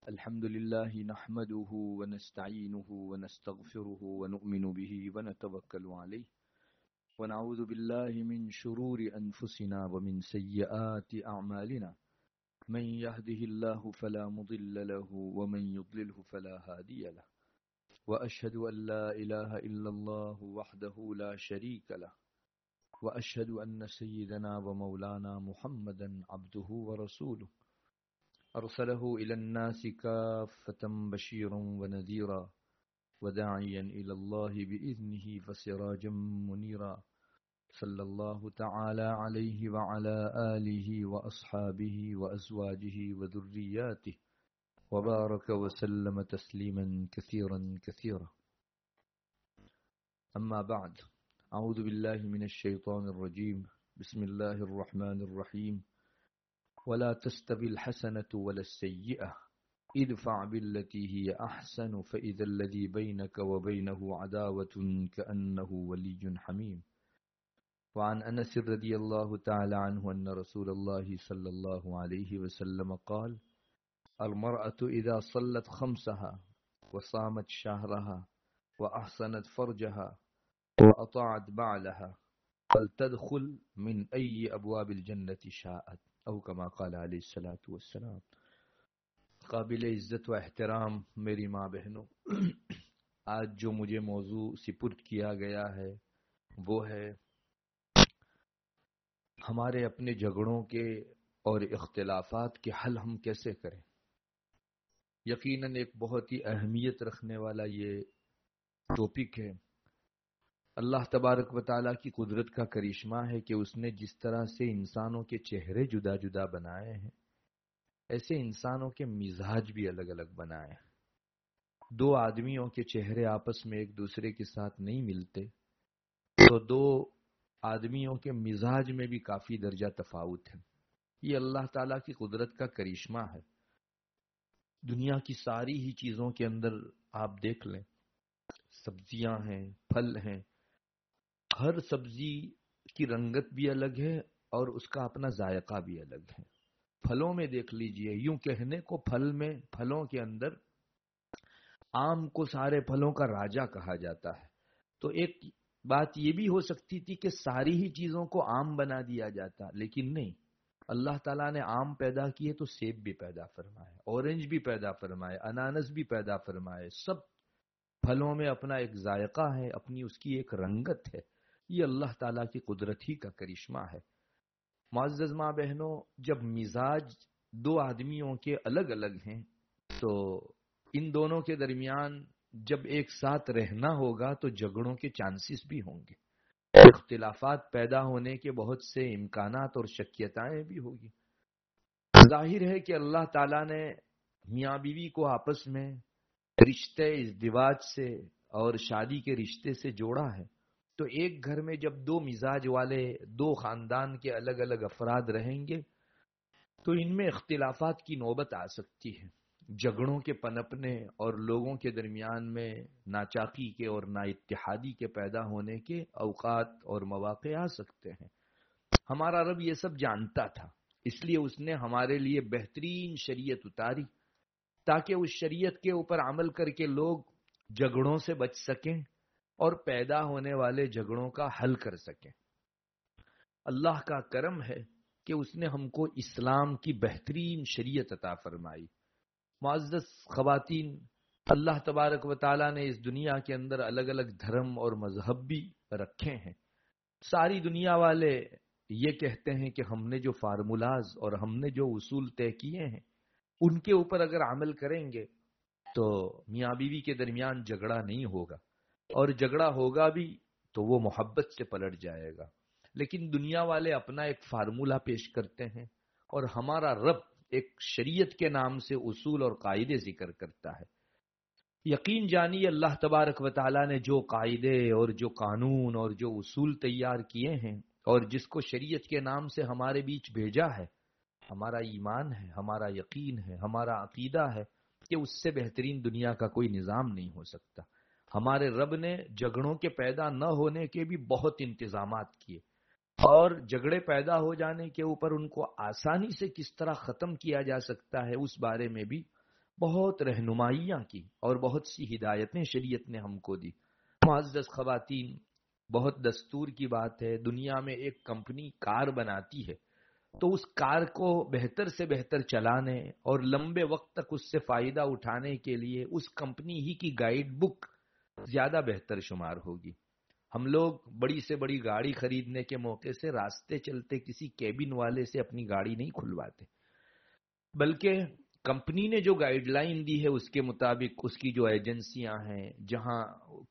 الحمد لله نحمده ونستعينه ونستغفره ونؤمن به ونتوكل عليه ونعوذ بالله من شرور أنفسنا ومن سيئات أعمالنا من يهده الله فلا مضل له ومن يضلله فلا هادي له وأشهد أن لا إله إلا الله وحده لا شريك له وأشهد أن سيدنا ومولانا محمدا عبده ورسوله أرسله إلى الناس كافة بشيرا ونذيرا وداعيا إلى الله بإذنه فسراجا منيرا صلى الله تعالى عليه وعلى آله وأصحابه وأزواجه وذرياته وبارك وسلم تسليما كثيرا كثيرا. أما بعد، أعوذ بالله من الشيطان الرجيم. بسم الله الرحمن الرحيم. ولا تستوي الحسنة ولا السيئة ادفع بالتي هي أحسن فإذا الذي بينك وبينه عداوة كأنه ولي حميم. وعن أنس رضي الله تعالى عنه أن رسول الله صلى الله عليه وسلم قال: المرأة إذا صلت خمسها وصامت شهرها وأحسنت فرجها وأطاعت بعلها فلتدخل من أي أبواب الجنة شاءت او کما قال علیہ الصلوۃ والسلام. قابل عزت و احترام میری ماں بہنوں، آج جو مجھے موضوع سپرد کیا گیا ہے وہ ہے ہمارے اپنے جھگڑوں کے اور اختلافات کے حل ہم کیسے کریں. یقیناً ایک بہت ہی اہمیت رکھنے والا یہ ٹاپک ہے. اللہ تبارک و تعالیٰ کی قدرت کا کرشمہ ہے کہ اس نے جس طرح سے انسانوں کے چہرے جدا جدا بنائے ہیں ایسے انسانوں کے مزاج بھی الگ الگ بنائے ہیں. دو آدمیوں کے چہرے آپس میں ایک دوسرے کے ساتھ نہیں ملتے تو دو آدمیوں کے مزاج میں بھی کافی درجہ تفاوت ہے. یہ اللہ تعالیٰ کی قدرت کا کرشمہ ہے. دنیا کی ساری ہی چیزوں کے اندر آپ دیکھ لیں، سبزیاں ہیں، پھل ہیں، ہر سبزی کی رنگت بھی الگ ہے اور اس کا اپنا ذائقہ بھی الگ ہے. پھلوں میں دیکھ لیجئے، یوں کہنے کو پھلوں کے اندر آم کو سارے پھلوں کا راجا کہا جاتا ہے. تو ایک بات یہ بھی ہو سکتی تھی کہ ساری ہی چیزوں کو آم بنا دیا جاتا، لیکن نہیں. اللہ تعالیٰ نے آم پیدا کیے تو سیب بھی پیدا فرمائے، اورنج بھی پیدا فرمائے، انانس بھی پیدا فرمائے. سب پھلوں میں اپنا ایک ذائقہ ہے، اپنی اس کی ایک رنگت ہے. یہ اللہ تعالیٰ کی قدرت ہی کا کرشمہ ہے. معزز ماں بہنوں، جب مزاج دو آدمیوں کے الگ الگ ہیں تو ان دونوں کے درمیان جب ایک ساتھ رہنا ہوگا تو جھگڑوں کے چانسز بھی ہوں گے، اختلافات پیدا ہونے کے بہت سے امکانات اور شکیتائیں بھی ہوگی. ظاہر ہے کہ اللہ تعالیٰ نے میاں بیوی کو آپس میں رشتے ازدواج سے اور شادی کے رشتے سے جوڑا ہے. تو ایک گھر میں جب دو مزاج والے دو خاندان کے الگ الگ افراد رہیں گے تو ان میں اختلافات کی نوبت آ سکتی ہے. جھگڑوں کے پنپنے اور لوگوں کے درمیان میں ناچاقی کے اور نااتحادی کے پیدا ہونے کے اوقات اور مواقع آ سکتے ہیں. ہمارا رب یہ سب جانتا تھا، اس لیے اس نے ہمارے لیے بہترین شریعت اتاری تاکہ اس شریعت کے اوپر عمل کر کے لوگ جھگڑوں سے بچ سکیں اور پیدا ہونے والے جھگڑوں کا حل کر سکیں. اللہ کا کرم ہے کہ اس نے ہم کو اسلام کی بہترین شریعت عطا فرمائی. معزز خواتین، اللہ تبارک و تعالیٰ نے اس دنیا کے اندر الگ الگ دھرم اور مذہب بھی رکھے ہیں. ساری دنیا والے یہ کہتے ہیں کہ ہم نے جو فارمولاز اور ہم نے جو اصول طے کیے ہیں ان کے اوپر اگر عمل کریں گے تو میاں بیوی کے درمیان جھگڑا نہیں ہوگا، اور جھگڑا ہوگا بھی تو وہ محبت سے پلٹ جائے گا. لیکن دنیا والے اپنا ایک فارمولا پیش کرتے ہیں اور ہمارا رب ایک شریعت کے نام سے اصول اور قاعدے ذکر کرتا ہے. یقین جانیے اللہ تبارک و تعالیٰ نے جو قاعدے اور جو قانون اور جو اصول تیار کیے ہیں اور جس کو شریعت کے نام سے ہمارے بیچ بھیجا ہے، ہمارا ایمان ہے، ہمارا یقین ہے، ہمارا عقیدہ ہے کہ اس سے بہترین دنیا کا کوئی نظام نہیں ہو سکتا. ہمارے رب نے جھگڑوں کے پیدا نہ ہونے کے بھی بہت انتظامات کیے، اور جھگڑے پیدا ہو جانے کے اوپر ان کو آسانی سے کس طرح ختم کیا جا سکتا ہے اس بارے میں بھی بہت رہنمائیاں کی اور بہت سی ہدایتیں شریعت نے ہم کو دی۔ معزز خواتین، بہت دستور کی بات ہے، دنیا میں ایک کمپنی کار بناتی ہے تو اس کار کو بہتر سے بہتر چلانے اور لمبے وقت تک اس سے فائدہ اٹھانے کے لیے اس کمپنی ہی کی گائیڈ بک زیادہ بہتر شمار ہوگی۔ ہم لوگ بڑی سے بڑی گاڑی خریدنے کے موقع سے راستے چلتے کسی کیبن والے سے اپنی گاڑی نہیں کھلواتے، بلکہ کمپنی نے جو گائیڈ لائن دی ہے اس کے مطابق اس کی جو ایجنسیاں ہیں، جہاں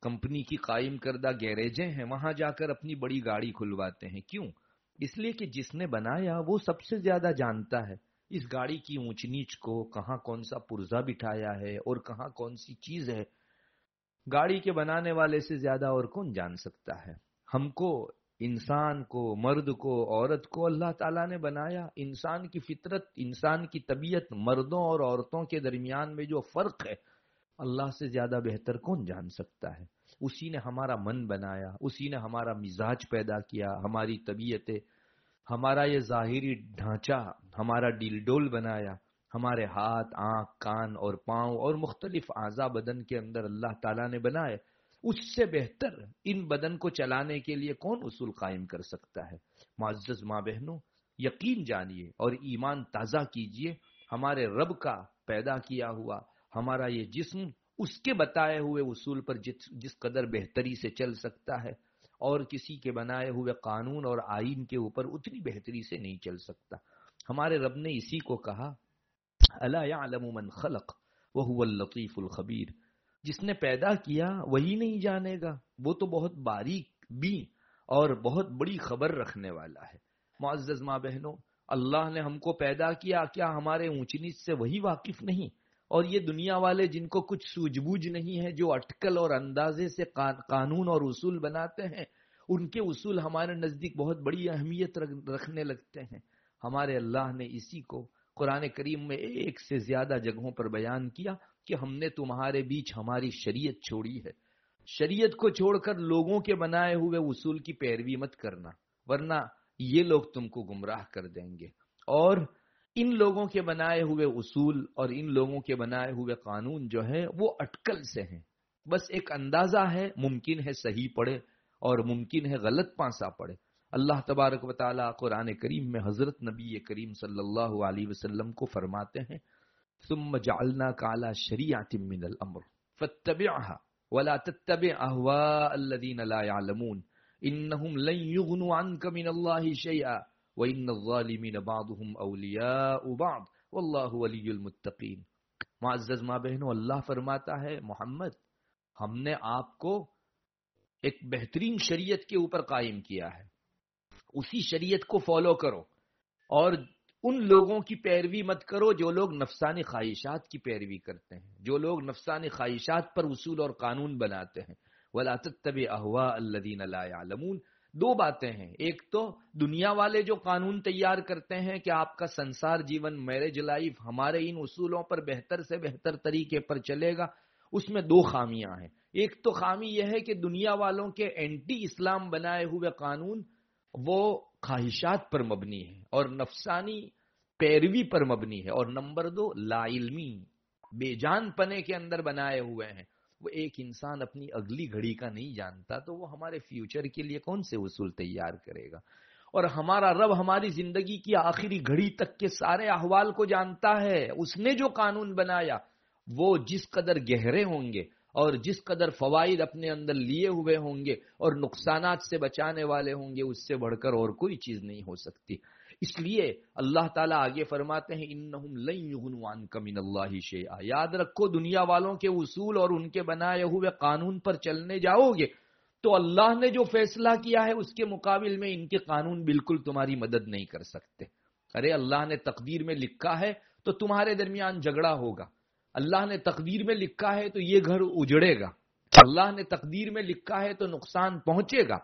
کمپنی کی قائم کردہ گیریجیں ہیں، وہاں جا کر اپنی بڑی گاڑی کھلواتے ہیں۔ کیوں؟ اس لیے کہ جس نے بنایا وہ سب سے زیادہ جانتا ہے اس گاڑی کی اونچ نیچ کو، کہاں کون سا پرزا بٹھایا ہے اور کہاں کون سی چیز ہے۔ گاڑی کے بنانے والے سے زیادہ اور کون جان سکتا ہے؟ ہم کو، انسان کو، مرد کو، عورت کو اللہ تعالیٰ نے بنایا، انسان کی فطرت، انسان کی طبیعت، مردوں اور عورتوں کے درمیان میں جو فرق ہے اللہ سے زیادہ بہتر کون جان سکتا ہے؟ اسی نے ہمارا من بنایا، اسی نے ہمارا مزاج پیدا کیا، ہماری طبیعتیں، ہمارا یہ ظاہری ڈھانچہ، ہمارا ڈیل ڈول بنایا، ہمارے ہاتھ، آنکھ، کان اور پاؤں اور مختلف اعضاء بدن کے اندر اللہ تعالیٰ نے بنائے۔ اس سے بہتر ان بدن کو چلانے کے لیے کون اصول قائم کر سکتا ہے؟ معزز ماں بہنوں، یقین جانیے اور ایمان تازہ کیجئے، ہمارے رب کا پیدا کیا ہوا ہمارا یہ جسم اس کے بتائے ہوئے اصول پر جس قدر بہتری سے چل سکتا ہے اور کسی کے بنائے ہوئے قانون اور آئین کے اوپر اتنی بہتری سے نہیں چل سکتا۔ ہمارے رب نے اسی کو کہا، الا یعلم من خلق وهو اللطیف الخبیر، جس نے پیدا کیا وہی نہیں جانے گا، وہ تو بہت باریک بھی اور بہت بڑی خبر رکھنے والا ہے۔ معزز ماں بہنوں، اللہ نے ہم کو پیدا کیا، کیا ہمارے اونچ نیچ سے وہی واقف نہیں؟ اور یہ دنیا والے جن کو کچھ سوجھ بوجھ نہیں ہے، جو اٹکل اور اندازے سے قانون اور اصول بناتے ہیں، ان کے اصول ہمارے نزدیک بہت بڑی اہمیت رکھنے لگتے ہیں۔ ہمارے اللہ نے اسی کو قرآن کریم میں ایک سے زیادہ جگہوں پر بیان کیا کہ ہم نے تمہارے بیچ ہماری شریعت چھوڑی ہے۔ شریعت کو چھوڑ کر لوگوں کے بنائے ہوئے اصول کی پیروی مت کرنا، ورنہ یہ لوگ تم کو گمراہ کر دیں گے۔ اور ان لوگوں کے بنائے ہوئے اصول اور ان لوگوں کے بنائے ہوئے قانون جو ہیں وہ اٹکل سے ہیں، بس ایک اندازہ ہے، ممکن ہے صحیح پڑے اور ممکن ہے غلط پانسا پڑے۔ اللہ تبارک و تعالیٰ قرآن کریم میں حضرت نبی کریم صلی اللہ علیہ وسلم کو فرماتے ہیں، ثم جعلناک علی شریعۃ من الامر فاتبعها ولا تتبع اهواء الذین لا يعلمون انهم لن يغنوا عنك من اللہ شیئا وَإِنَّ الظَّالِمِينَ بَعْضُهُمْ أَوْلِيَاءُ بَعْضٍ وَاللَّهُ وَلِيُّ الْمُتَّقِينَ۔ معزز ماں بہنوں، اللہ فرماتا ہے، محمد، ہم نے آپ کو ایک بہترین شریعت کے اوپر قائم کیا ہے، اسی شریعت کو فالو کرو اور ان لوگوں کی پیروی مت کرو جو لوگ نفسانی خواہشات کی پیروی کرتے ہیں، جو لوگ نفسانی خواہشات پر اصول اور قانون بناتے ہیں۔ وَلَا تَتَّبِعْ أَهْوَاءَ الَّذِينَ لَا يَعْلَمُونَ۔ دو باتیں ہیں، ایک تو دنیا والے جو قانون تیار کرتے ہیں کہ آپ کا سنسار جیون، میرج لائف ہمارے ان اصولوں پر بہتر سے بہتر طریقے پر چلے گا، اس میں دو خامیاں ہیں۔ ایک تو خامی یہ ہے کہ دنیا والوں کے اینٹی اسلام بنائے ہوئے قانون وہ خواہشات پر مبنی ہے اور نفسانی پیروی پر مبنی ہے، اور نمبر دو لا علمی، بے جان پنے کے اندر بنائے ہوئے ہیں۔ وہ ایک انسان اپنی اگلی گھڑی کا نہیں جانتا تو وہ ہمارے فیوچر کے لیے کون سے اصول تیار کرے گا؟ اور ہمارا رب ہماری زندگی کی آخری گھڑی تک کے سارے احوال کو جانتا ہے۔ اس نے جو قانون بنایا وہ جس قدر گہرے ہوں گے اور جس قدر فوائد اپنے اندر لیے ہوئے ہوں گے اور نقصانات سے بچانے والے ہوں گے، اس سے بڑھ کر اور کوئی چیز نہیں ہو سکتی۔ اس لیے اللہ تعالیٰ آگے فرماتے ہیں، انہم لن یغنوا عنک من اللہ شیئا۔ یاد رکھو، دنیا والوں کے اصول اور ان کے بنائے ہوئے قانون پر چلنے جاؤ گے تو اللہ نے جو فیصلہ کیا ہے اس کے مقابل میں ان کے قانون بالکل تمہاری مدد نہیں کر سکتے۔ ارے اللہ نے تقدیر میں لکھا ہے تو تمہارے درمیان جھگڑا ہوگا، اللہ نے تقدیر میں لکھا ہے تو یہ گھر اجڑے گا، اللہ نے تقدیر میں لکھا ہے تو نقصان پہنچے گا۔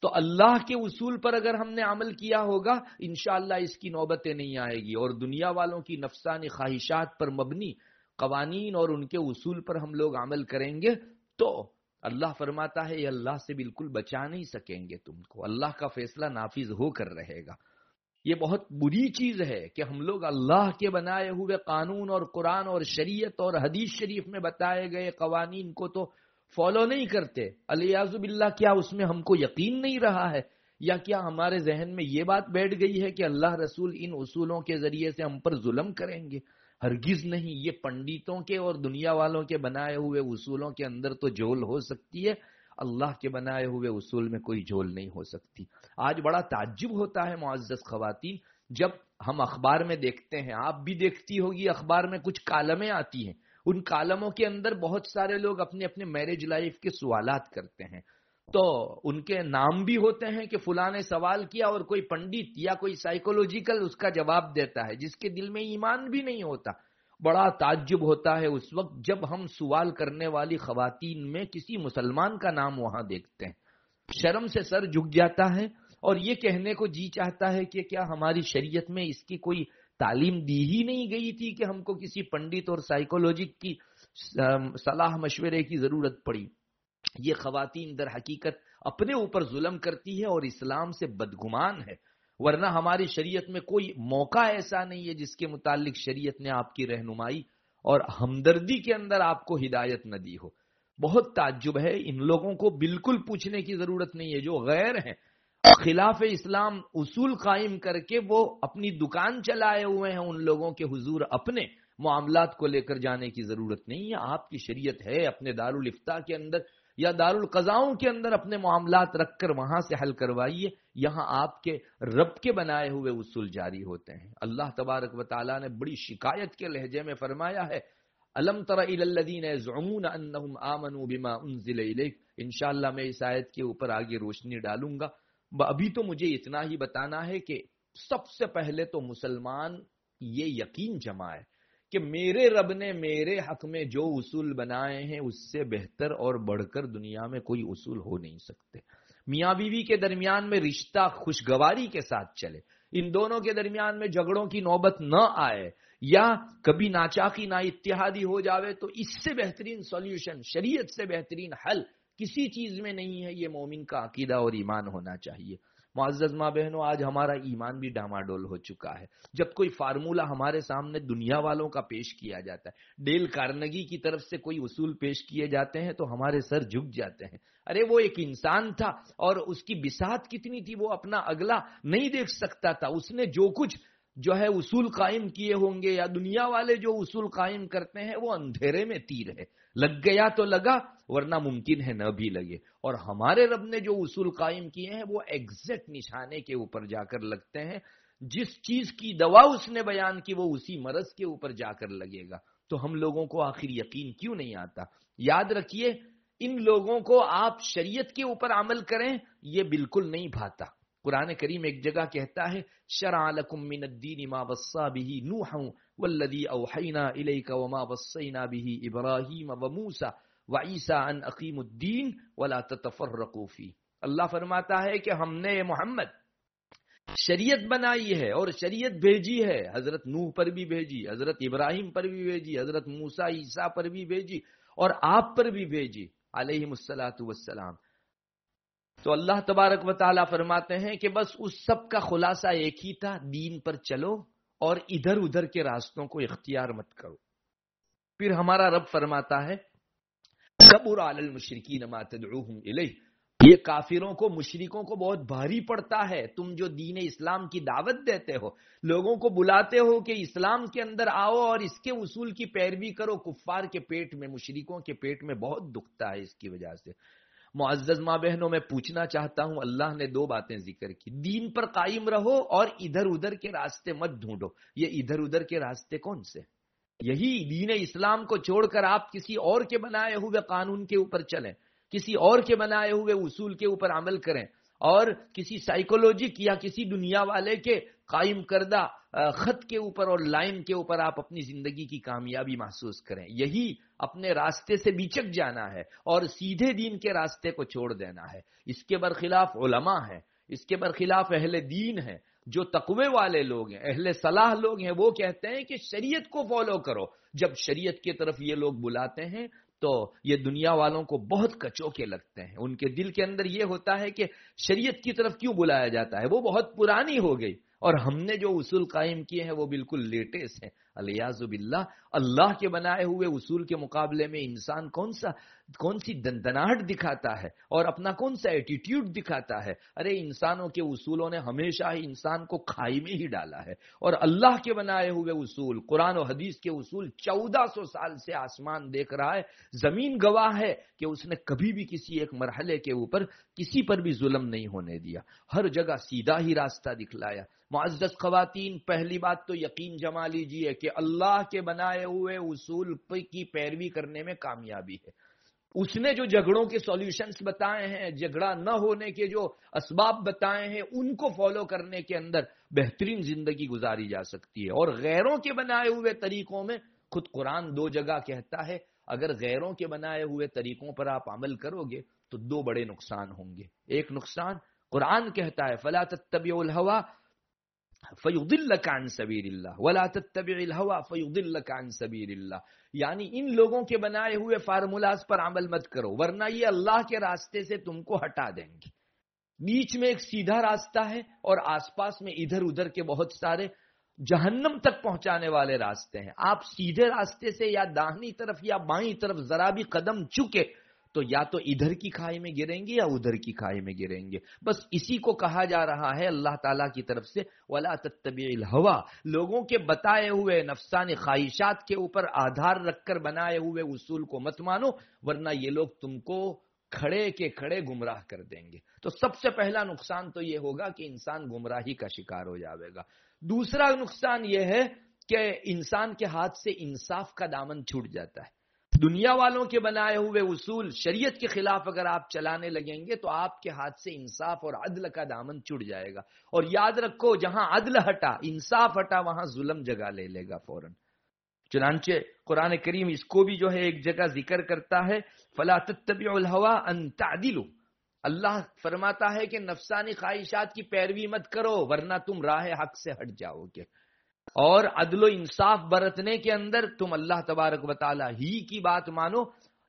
تو اللہ کے اصول پر اگر ہم نے عمل کیا ہوگا انشاءاللہ اس کی نوبتیں نہیں آئے گی، اور دنیا والوں کی نفسانی خواہشات پر مبنی قوانین اور ان کے اصول پر ہم لوگ عمل کریں گے تو اللہ فرماتا ہے یہ اللہ سے بالکل بچا نہیں سکیں گے تم کو، اللہ کا فیصلہ نافذ ہو کر رہے گا۔ یہ بہت بری چیز ہے کہ ہم لوگ اللہ کے بنائے ہوئے قانون اور قرآن اور شریعت اور حدیث شریف میں بتائے گئے قوانین کو تو فالو نہیں کرتے. الیاذ باللہ، کیا اس میں ہم کو یقین نہیں رہا ہے، یا کیا ہمارے ذہن میں یہ بات بیٹھ گئی ہے کہ اللہ رسول ان اصولوں کے ذریعے سے ہم پر ظلم کریں گے؟ ہرگز نہیں. یہ پنڈتوں کے اور دنیا والوں کے بنائے ہوئے اصولوں کے اندر تو جھول ہو سکتی ہے، اللہ کے بنائے ہوئے اصول میں کوئی جھول نہیں ہو سکتی. آج بڑا تعجب ہوتا ہے معزز خواتین، جب ہم اخبار میں دیکھتے ہیں، آپ بھی دیکھتی ہوگی اخبار میں کچھ کالمیں آتی ہیں، ان کالموں کے اندر بہت سارے لوگ اپنے اپنے میرج لائف کے سوالات کرتے ہیں، تو ان کے نام بھی ہوتے ہیں کہ فلاں نے سوال کیا اور کوئی پنڈت یا کوئی سائیکولوجیکل اس کا جواب دیتا ہے، جس کے دل میں ایمان بھی نہیں ہوتا. بڑا تعجب ہوتا ہے اس وقت جب ہم سوال کرنے والی خواتین میں کسی مسلمان کا نام وہاں دیکھتے ہیں. شرم سے سر جھک جاتا ہے اور یہ کہنے کو جی چاہتا ہے کہ کیا ہماری شریعت میں اس کی کوئی تعلیم دی ہی نہیں گئی تھی کہ ہم کو کسی پنڈت اور سائیکولوجی کی صلاح مشورے کی ضرورت پڑی. یہ خواتین در حقیقت اپنے اوپر ظلم کرتی ہے اور اسلام سے بدگمان ہے، ورنہ ہماری شریعت میں کوئی موقع ایسا نہیں ہے جس کے متعلق شریعت نے آپ کی رہنمائی اور ہمدردی کے اندر آپ کو ہدایت نہ دی ہو. بہت تعجب ہے. ان لوگوں کو بالکل پوچھنے کی ضرورت نہیں ہے جو غیر ہیں، خلاف اسلام اصول قائم کر کے وہ اپنی دکان چلائے ہوئے ہیں. ان لوگوں کے حضور اپنے معاملات کو لے کر جانے کی ضرورت نہیں ہے. آپ کی شریعت ہے، اپنے دارالفتاء کے اندر یا دارالقضاؤں کے اندر اپنے معاملات رکھ کر وہاں سے حل کروائیے. یہاں آپ کے رب کے بنائے ہوئے اصول جاری ہوتے ہیں. اللہ تبارک و تعالیٰ نے بڑی شکایت کے لہجے میں فرمایا ہے، الم تر الی الذین یزعمون انہم آمنوا بما انزل الیک. انشاءاللہ میں اس آیت کے اوپر آگے روشنی ڈالوں گا. ابھی تو مجھے اتنا ہی بتانا ہے کہ سب سے پہلے تو مسلمان یہ یقین جمائے کہ میرے رب نے میرے حق میں جو اصول بنائے ہیں اس سے بہتر اور بڑھ کر دنیا میں کوئی اصول ہو نہیں سکتے. میاں بیوی کے درمیان میں رشتہ خوشگواری کے ساتھ چلے، ان دونوں کے درمیان میں جھگڑوں کی نوبت نہ آئے یا کبھی ناچاقی نا اتحادی ہو جاوے، تو اس سے بہترین سولوشن، شریعت سے بہترین حل کسی چیز میں نہیں ہے. یہ مومن کا عقیدہ اور ایمان ہونا چاہیے. معزز ماں بہنوں، آج ہمارا ایمان بھی ڈاماڈول ہو چکا ہے. جب کوئی فارمولہ ہمارے سامنے دنیا والوں کا پیش کیا جاتا ہے، ڈیل کارنگی کی طرف سے کوئی اصول پیش کیے جاتے ہیں تو ہمارے سر جھک جاتے ہیں. ارے وہ ایک انسان تھا اور اس کی بساط کتنی تھی، وہ اپنا اگلا نہیں دیکھ سکتا تھا. اس نے جو کچھ جو ہے اصول قائم کیے ہوں گے، یا دنیا والے جو اصول قائم کرتے ہیں، وہ اندھیرے میں تیر ہے، لگ گیا تو لگا، ورنہ ممکن ہے نہ بھی لگے. اور ہمارے رب نے جو اصول قائم کیے ہیں وہ ایگزیکٹ نشانے کے اوپر جا کر لگتے ہیں. جس چیز کی دوا اس نے بیان کی وہ اسی مرض کے اوپر جا کر لگے گا. تو ہم لوگوں کو آخر یقین کیوں نہیں آتا؟ یاد رکھیے، ان لوگوں کو آپ شریعت کے اوپر عمل کریں یہ بالکل نہیں بھاتا. قرآن کریم ایک جگہ کہتا ہے، شرع لکم من الدین ما وصى به نوح والذی اوحینا الیک وما وصینا به ابراہیم وموسیٰ وعیسیٰ ان اقیموا الدین ولا تتفرقوا فیہ. اللہ فرماتا ہے کہ ہم نے محمد شریعت بنائی ہے اور شریعت بھیجی ہے، حضرت نوح پر بھی بھیجی، حضرت ابراہیم پر بھی بھیجی، حضرت موسیٰ عیسیٰ پر بھی بھیجی اور آپ پر بھی بھیجی علیہم الصلاۃ والسلام. تو اللہ تبارک و تعالیٰ فرماتے ہیں کہ بس اس سب کا خلاصہ ایک ہی تھا، دین پر چلو اور ادھر ادھر کے راستوں کو اختیار مت کرو. پھر ہمارا رب فرماتا ہے، کبر علی المشرکین ما تدعوہم الیہ. یہ کافروں کو، مشرکوں کو بہت بھاری پڑتا ہے. تم جو دین اسلام کی دعوت دیتے ہو، لوگوں کو بلاتے ہو کہ اسلام کے اندر آؤ اور اس کے اصول کی پیروی کرو، کفار کے پیٹ میں، مشرکوں کے پیٹ میں بہت دکھتا ہے اس کی وجہ سے. معزز ماں بہنوں، میں پوچھنا چاہتا ہوں، اللہ نے دو باتیں ذکر کی، دین پر قائم رہو اور ادھر ادھر کے راستے مت ڈھونڈو. یہ ادھر ادھر کے راستے کون سے؟ یہی دین اسلام کو چھوڑ کر آپ کسی اور کے بنائے ہوئے قانون کے اوپر چلیں، کسی اور کے بنائے ہوئے اصول کے اوپر عمل کریں اور کسی سائیکولوجک یا کسی دنیا والے کے قائم کردہ خط کے اوپر اور لائن کے اوپر آپ اپنی زندگی کی کامیابی محسوس کریں. یہی اپنے راستے سے بچک جانا ہے اور سیدھے دین کے راستے کو چھوڑ دینا ہے. اس کے برخلاف علماء ہیں، اس کے برخلاف اہل دین ہیں، جو تقوی والے لوگ ہیں، اہل صلاح لوگ ہیں، وہ کہتے ہیں کہ شریعت کو فالو کرو. جب شریعت کی طرف یہ لوگ بلاتے ہیں تو یہ دنیا والوں کو بہت کچوکے لگتے ہیں. ان کے دل کے اندر یہ ہوتا ہے کہ شریعت کی طرف کیوں بلایا جاتا ہے، وہ بہت پرانی ہو گئی اور ہم نے جو اصول قائم کیے ہیں وہ بالکل لیٹسٹ ہیں. الیاذ باللہ. اللہ کے بنائے ہوئے اصول کے مقابلے میں انسان کون سی دندناہٹ دکھاتا ہے اور اپنا کون سا ایٹیٹیوڈ دکھاتا ہے. ارے انسانوں کے اصولوں نے ہمیشہ ہی انسان کو کھائی میں ہی ڈالا ہے، اور اللہ کے بنائے ہوئے اصول، قرآن و حدیث کے اصول 1400 سال سے آسمان دیکھ رہا ہے، زمین گواہ ہے کہ اس نے کبھی بھی کسی ایک مرحلے کے اوپر کسی پر بھی ظلم نہیں ہونے دیا، ہر جگہ سیدھا ہی راستہ دکھلایا. معزز خواتین، پہلی بات تو یقین جما لیجئے کہ اللہ کے بنائے ہوئے اصول کی پیروی کرنے میں کامیابی ہے. اس نے جو جھگڑوں کے سولوشنز بتائے ہیں، جھگڑا نہ ہونے کے جو اسباب بتائے ہیں، ان کو فالو کرنے کے اندر بہترین زندگی گزاری جا سکتی ہے. اور غیروں کے بنائے ہوئے طریقوں میں خود قرآن 2 جگہ کہتا ہے اگر غیروں کے بنائے ہوئے طریقوں پر آپ عمل کرو گے تو 2 بڑے نقصان ہوں گے. ایک نقصان قرآن کہتا ہے فَلَا تَتَّبِعُوا الْهَوَىٰ فَيُضِلَّكَ عَن سَبِيلِ اللَّهِ وَلَا تَتَّبِعِ الْهَوَىٰ فَيُضِلَّكَ عَن سَبِيلِ اللَّهِ. یعنی ان لوگوں کے بنائے ہوئے فارمولاز پر عمل مت کرو ورنہ یہ اللہ کے راستے سے تم کو ہٹا دیں گے. بیچ میں ایک سیدھا راستہ ہے اور آس پاس میں ادھر ادھر کے بہت سارے جہنم تک پہنچانے والے راستے ہیں. آپ سیدھے راستے سے یا داہنی طرف یا بائیں طرف ذرا بھی قدم چکے تو یا تو ادھر کی کھائی میں گریں گے یا ادھر کی کھائی میں گریں گے. بس اسی کو کہا جا رہا ہے اللہ تعالیٰ کی طرف سے وَلَا تَتَّبِعِ الْهَوَىٰ. لوگوں کے بتائے ہوئے نفسانی خواہشات کے اوپر آدھار رکھ کر بنائے ہوئے اصول کو مت مانو ورنہ یہ لوگ تم کو کھڑے کے کھڑے گمراہ کر دیں گے. تو سب سے پہلا نقصان تو یہ ہوگا کہ انسان گمراہی کا شکار ہو جائے گا. دوسرا نقصان یہ ہے کہ انسان کے ہاتھ سے انصاف کا دامن چھوٹ جاتا ہے. دنیا والوں کے بنائے ہوئے اصول شریعت کے خلاف اگر آپ چلانے لگیں گے تو آپ کے ہاتھ سے انصاف اور عدل کا دامن چھوٹ جائے گا. اور یاد رکھو جہاں عدل ہٹا، انصاف ہٹا، وہاں ظلم جگہ لے لے گا فوراً. چنانچہ قرآن کریم اس کو بھی جو ہے ایک جگہ ذکر کرتا ہے فَلَا تَتَّبِعُوا الْهَوَىٰ أَن تَعْدِلُوا. اللہ فرماتا ہے کہ نفسانی خواہشات کی پیروی مت کرو ورنہ تم راہ حق سے ہٹ جاؤ گے. اور عدل و انصاف برتنے کے اندر تم اللہ تبارک و تعالی ہی کی بات مانو.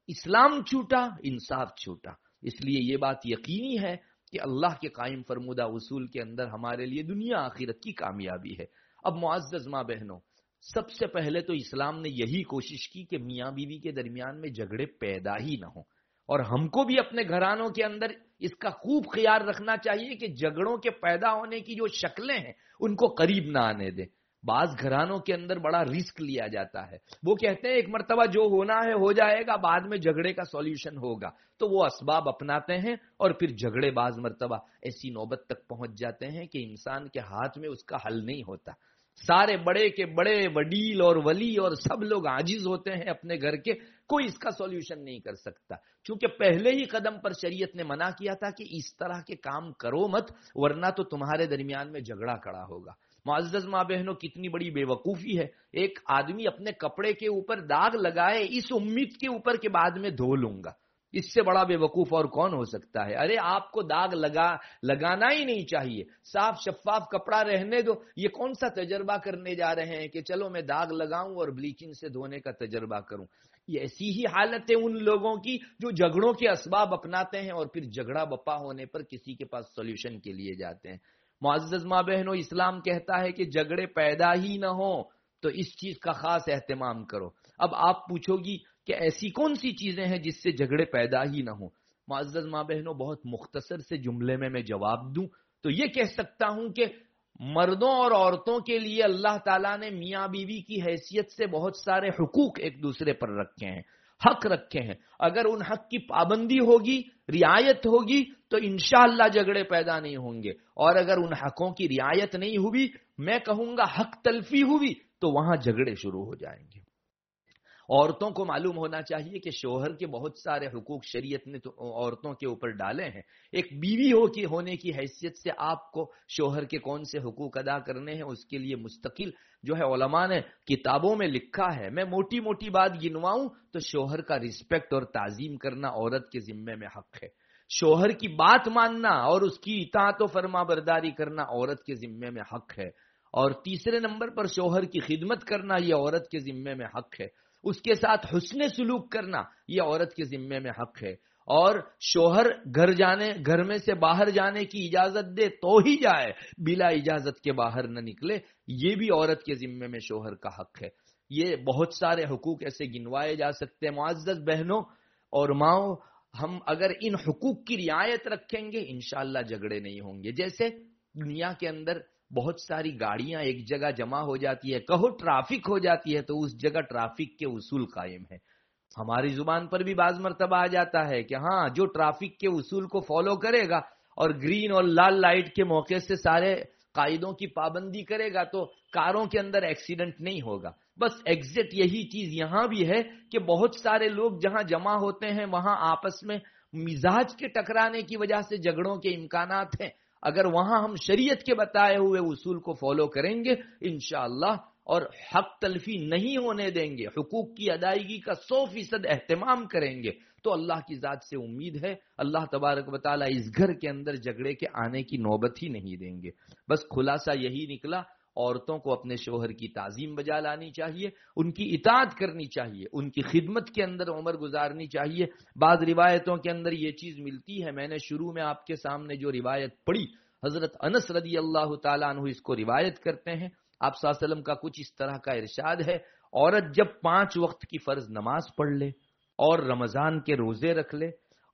اسلام چھوٹا، انصاف چھوٹا. اس لیے یہ بات یقینی ہے کہ اللہ کے قائم فرمودہ اصول کے اندر ہمارے لیے دنیا آخرت کی کامیابی ہے. اب معزز ماں بہنوں، سب سے پہلے تو اسلام نے یہی کوشش کی کہ میاں بیوی کے درمیان میں جھگڑے پیدا ہی نہ ہوں. اور ہم کو بھی اپنے گھرانوں کے اندر اس کا خوب خیال رکھنا چاہیے کہ جھگڑوں کے پیدا ہونے کی جو شکلیں ہیں ان کو قریب نہ آنے دیں. بعض گھرانوں کے اندر بڑا رسک لیا جاتا ہے. وہ کہتے ہیں ایک مرتبہ جو ہونا ہے ہو جائے گا، بعد میں جھگڑے کا سولوشن ہوگا. تو وہ اسباب اپناتے ہیں اور پھر جھگڑے بعض مرتبہ ایسی نوبت تک پہنچ جاتے ہیں کہ انسان کے ہاتھ میں اس کا حل نہیں ہوتا. سارے بڑے کے بڑے وڈیل اور ولی اور سب لوگ عاجز ہوتے ہیں اپنے گھر کے، کوئی اس کا سولوشن نہیں کر سکتا. چونکہ پہلے ہی قدم پر شریعت نے منع کیا تھا کہ اس طرح کے کام کرو مت ورنہ تو تمہارے درمیان میں جھگڑا کھڑا ہوگا. معزز ماں بہنوں، کتنی بڑی بے وقوفی ہے. ایک آدمی اپنے کپڑے کے اوپر داغ لگائے اس امید کے اوپر کہ بعد میں دھو لوں گا. اس سے بڑا بے وقوف اور کون ہو سکتا ہے؟ ارے آپ کو داغ لگانا ہی نہیں چاہیے، صاف شفاف کپڑا رہنے دو. یہ کون سا تجربہ کرنے جا رہے ہیں کہ چلو میں داغ لگاؤں اور بلیچنگ سے دھونے کا تجربہ کروں؟ یہ ایسی ہی حالت ہے ان لوگوں کی جو جھگڑوں کے اسباب اپناتے ہیں اور پھر جھگڑا بپا ہونے پر کسی کے پاس سولوشن کے لیے جاتے ہیں. معزز ماں بہنوں، اسلام کہتا ہے کہ جھگڑے پیدا ہی نہ ہوں تو اس چیز کا خاص اہتمام کرو. اب آپ پوچھو گی کہ ایسی کون سی چیزیں ہیں جس سے جھگڑے پیدا ہی نہ ہوں؟ معزز ماں بہنوں، بہت مختصر سے جملے میں جواب دوں تو یہ کہہ سکتا ہوں کہ مردوں اور عورتوں کے لیے اللہ تعالیٰ نے میاں بیوی کی حیثیت سے بہت سارے حقوق ایک دوسرے پر رکھے ہیں، حق رکھے ہیں. اگر ان حق کی پابندی ہوگی، رعایت ہوگی تو انشاءاللہ جھگڑے پیدا نہیں ہوں گے. اور اگر ان حقوں کی رعایت نہیں ہوئی، میں کہوں گا حق تلفی ہوئی، تو وہاں جھگڑے شروع ہو جائیں گے. عورتوں کو معلوم ہونا چاہیے کہ شوہر کے بہت سارے حقوق شریعت نے تو عورتوں کے اوپر ڈالے ہیں. ایک بیوی ہونے کی حیثیت سے آپ کو شوہر کے کون سے حقوق ادا کرنے ہیں اس کے لیے مستقل جو ہے علماء نے کتابوں میں لکھا ہے. میں موٹی موٹی بات گنواؤں تو شوہر کا رسپیکٹ اور تعظیم کرنا عورت کے ذمے میں حق ہے. شوہر کی بات ماننا اور اس کی اطاعت و فرما برداری کرنا عورت کے ذمے میں حق ہے. اور تیسرے نمبر پر شوہر کی خدمت کرنا یہ عورت کے ذمے میں حق ہے. اس کے ساتھ حسن سلوک کرنا یہ عورت کے ذمے میں حق ہے. اور شوہر گھر میں سے باہر جانے کی اجازت دے تو ہی جائے، بلا اجازت کے باہر نہ نکلے، یہ بھی عورت کے ذمے میں شوہر کا حق ہے۔ یہ بہت سارے حقوق ایسے گنوائے جا سکتے ہیں۔ معزز بہنوں اور ماؤں، ہم اگر ان حقوق کی رعایت رکھیں گے انشاءاللہ جھگڑے نہیں ہوں گے۔ جیسے دنیا کے اندر بہت ساری گاڑیاں ایک جگہ جمع ہو جاتی ہے، کہو ٹرافک ہو جاتی ہے، تو اس جگہ ٹرافک کے اصول قائم ہیں۔ ہماری زبان پر بھی بعض مرتبہ آ جاتا ہے کہ ہاں، جو ٹرافک کے اصول کو فالو کرے گا اور گرین اور لال لائٹ کے موقع سے سارے قاعدوں کی پابندی کرے گا تو کاروں کے اندر ایکسیڈنٹ نہیں ہوگا۔ بس ایگزیکٹ یہی چیز یہاں بھی ہے کہ بہت سارے لوگ جہاں جمع ہوتے ہیں وہاں آپس میں مزاج کے ٹکرانے کی وجہ سے جھگڑوں کے امکانات ہیں۔ اگر وہاں ہم شریعت کے بتائے ہوئے اصول کو فالو کریں گے انشاءاللہ اور حق تلفی نہیں ہونے دیں گے، حقوق کی ادائیگی کا 100% اہتمام کریں گے، تو اللہ کی ذات سے امید ہے اللہ تبارک و تعالیٰ اس گھر کے اندر جھگڑے کے آنے کی نوبت ہی نہیں دیں گے۔ بس خلاصہ یہی نکلا، عورتوں کو اپنے شوہر کی تعظیم بجا لانی چاہیے، ان کی اطاعت کرنی چاہیے، ان کی خدمت کے اندر عمر گزارنی چاہیے۔ بعض روایتوں کے اندر یہ چیز ملتی ہے، میں نے شروع میں آپ کے سامنے جو روایت پڑھی، حضرت انس رضی اللہ تعالیٰ عنہ اس کو روایت کرتے ہیں، آپ صلی اللہ علیہ وسلم کا کچھ اس طرح کا ارشاد ہے، عورت جب 5 وقت کی فرض نماز پڑھ لے اور رمضان کے روزے رکھ لے